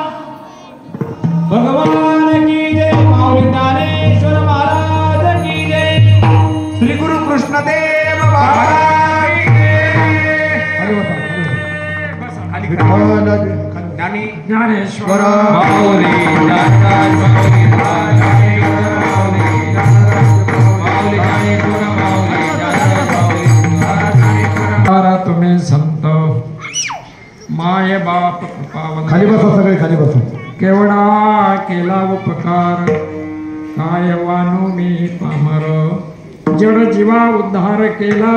भगवान की जय. माऊली ज्ञानेश्वर महाराज की जय. श्री गुरु कृष्णदेव महाराज की जय. ज्ञानेश्वर माऊली ज्ञानराज माऊली तुम्ही संत माय बाप पावन खाली बसा सगळे खाली बसा. केवढा केला उपकार काय वानू मी पामर जड जीवा उद्धार केला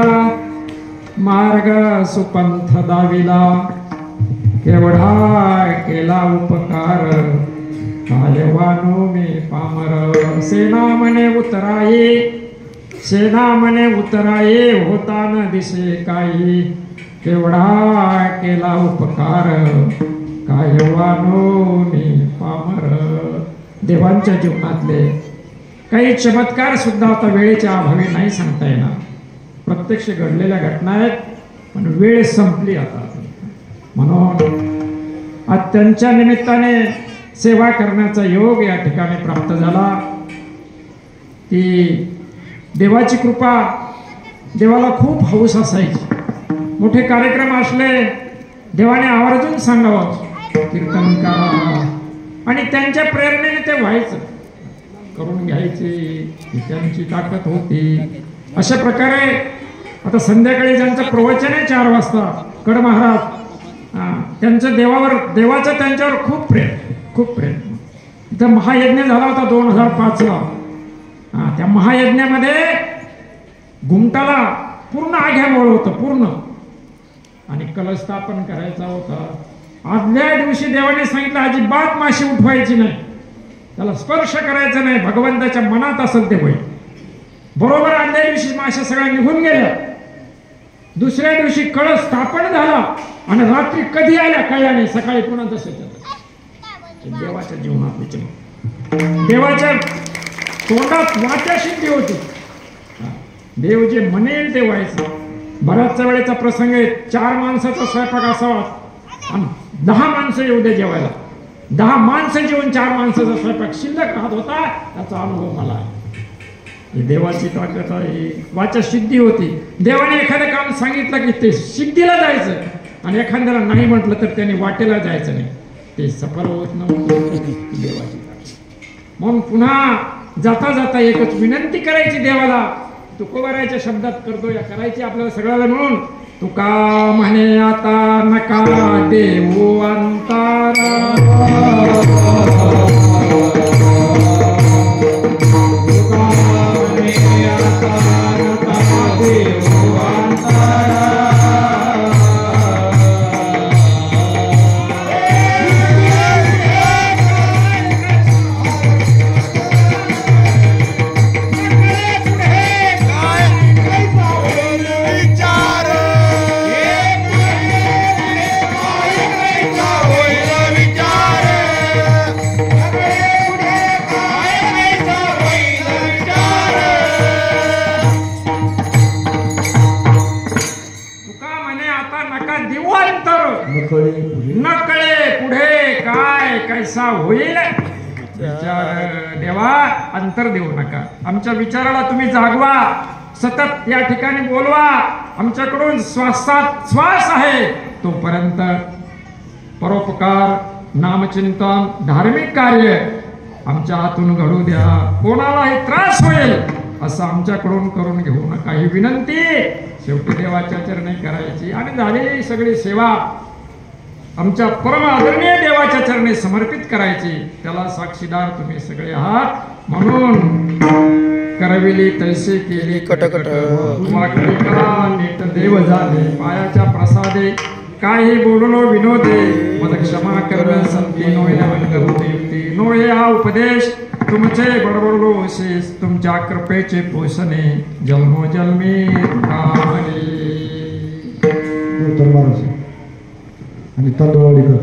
मार्ग सुपंथ दाविला केवढा केला उपकार काय वानू मी पामर सेना म्हणे उतराये होता न दिसे काही केवढा केला उपकार काय वानो मी पामर. देवांच्या जीवनातले काही चमत्कार सुद्धा आता वेळेच्या अभावी नाही सांगता येणार. प्रत्यक्ष घडलेल्या घटना आहेत पण वेळ संपली आता. म्हणून आज त्यांच्या निमित्ताने सेवा करण्याचा योग या ठिकाणी प्राप्त झाला. की देवाची कृपा, देवाला खूप हौस असायची. मोठे कार्यक्रम असले देवाने आवर्जून सांगावं कीर्तन करा आणि त्यांच्या प्रेरणेने ते व्हायचं, करून घ्यायचे. ही त्यांची ताकद होती. अशा प्रकारे आता संध्याकाळी ज्यांचं प्रवचन आहे 4 वाजता कड महाराज, त्यांचं देवाचं त्यांच्यावर खूप प्रेम. इथं महायज्ञ झाला होता 2005ला. त्या महायज्ञामध्ये घुमटाला पूर्ण आघ्यामोळ होतं पूर्ण आणि कलशस्थापन करायचा होता. आदल्या दिवशी देवाने सांगितलं अजिबात माशी उठवायची नाही, त्याला स्पर्श करायचा नाही, भगवंताच्या मनात असेल ते होईल. बरोबर आदल्या दिवशी माशा सगळ्या निघून गेल्या. दुसऱ्या दिवशी कळस स्थापन झाला आणि रात्री कधी आल्या कळल्या नाही. सकाळी पुन्हा तसंच. देवाच्या जीवनात विचार, देवाच्या तोंडात वाचा सिद्धी होती. देव जे म्हणेल ते व्हायचं. बऱ्याचशा वेळेचा प्रसंग आहे 4 माणसाचा स्वयंपाक असावा आणि 10 माणसं येऊ दे जेवायला. 10 माणसं जेवून 4 माणसाचा स्वयंपाक शिल्लक राहत होता. त्याचा अनुभव मला आहे. देवाची ताकद आहे. वाचा सिद्धी होती. देवाने एखादं काम सांगितलं की ते सिद्धीला जायचं आणि एखाद्याला नाही म्हटलं तर त्याने वाटेला जायचं नाही. ते सफल होत नव्हतं. देवाची ताकद. म्हणून पुन्हा जाता जाता एकच विनंती करायची देवाला. तुकोबारायच्या शब्दात करतो या करायची आपल्याला सगळ्याला मिळून. तुका म्हणे आता नका देऊ अंतारा, तुका म्हणे आता नका देऊ अंतारा. न कळे पुढे काय कैसा होईल विचार. देवा अंतर देऊ नका. आमच्या विचाराला तुम्ही जागवा. सतत या ठिकाणी बोलवा. आमच्याकडून श्वासात श्वास आहे तोपर्यंत परोपकार, नामचिंतन, धार्मिक कार्य आमच्या हातून घडू द्या. कोणालाही त्रास होईल असं आमच्याकडून करून घेऊ नका. ही विनंती शेवटी देवाच्या चरणी करायची आणि झालेली सगळी सेवा आमच्या परम आदरणीय देवाच्या चरणी समर्पित करायची. त्याला साक्षीदार तुम्ही सगळे आहात. म्हणून करविली तैसे केली कटकट, वाकडी करा नीट देव झाले. पायाच्या प्रसादे काही बोललो विनोदे, मद क्षमा कर संती नोहे करू देवती. नोहे हा उपदेश तुमचे बडबडलो शेष, तुमच्या कृपेचे पोषणे जन्मोजन्मी तुकारे. आणि तांदूळवाडी कर.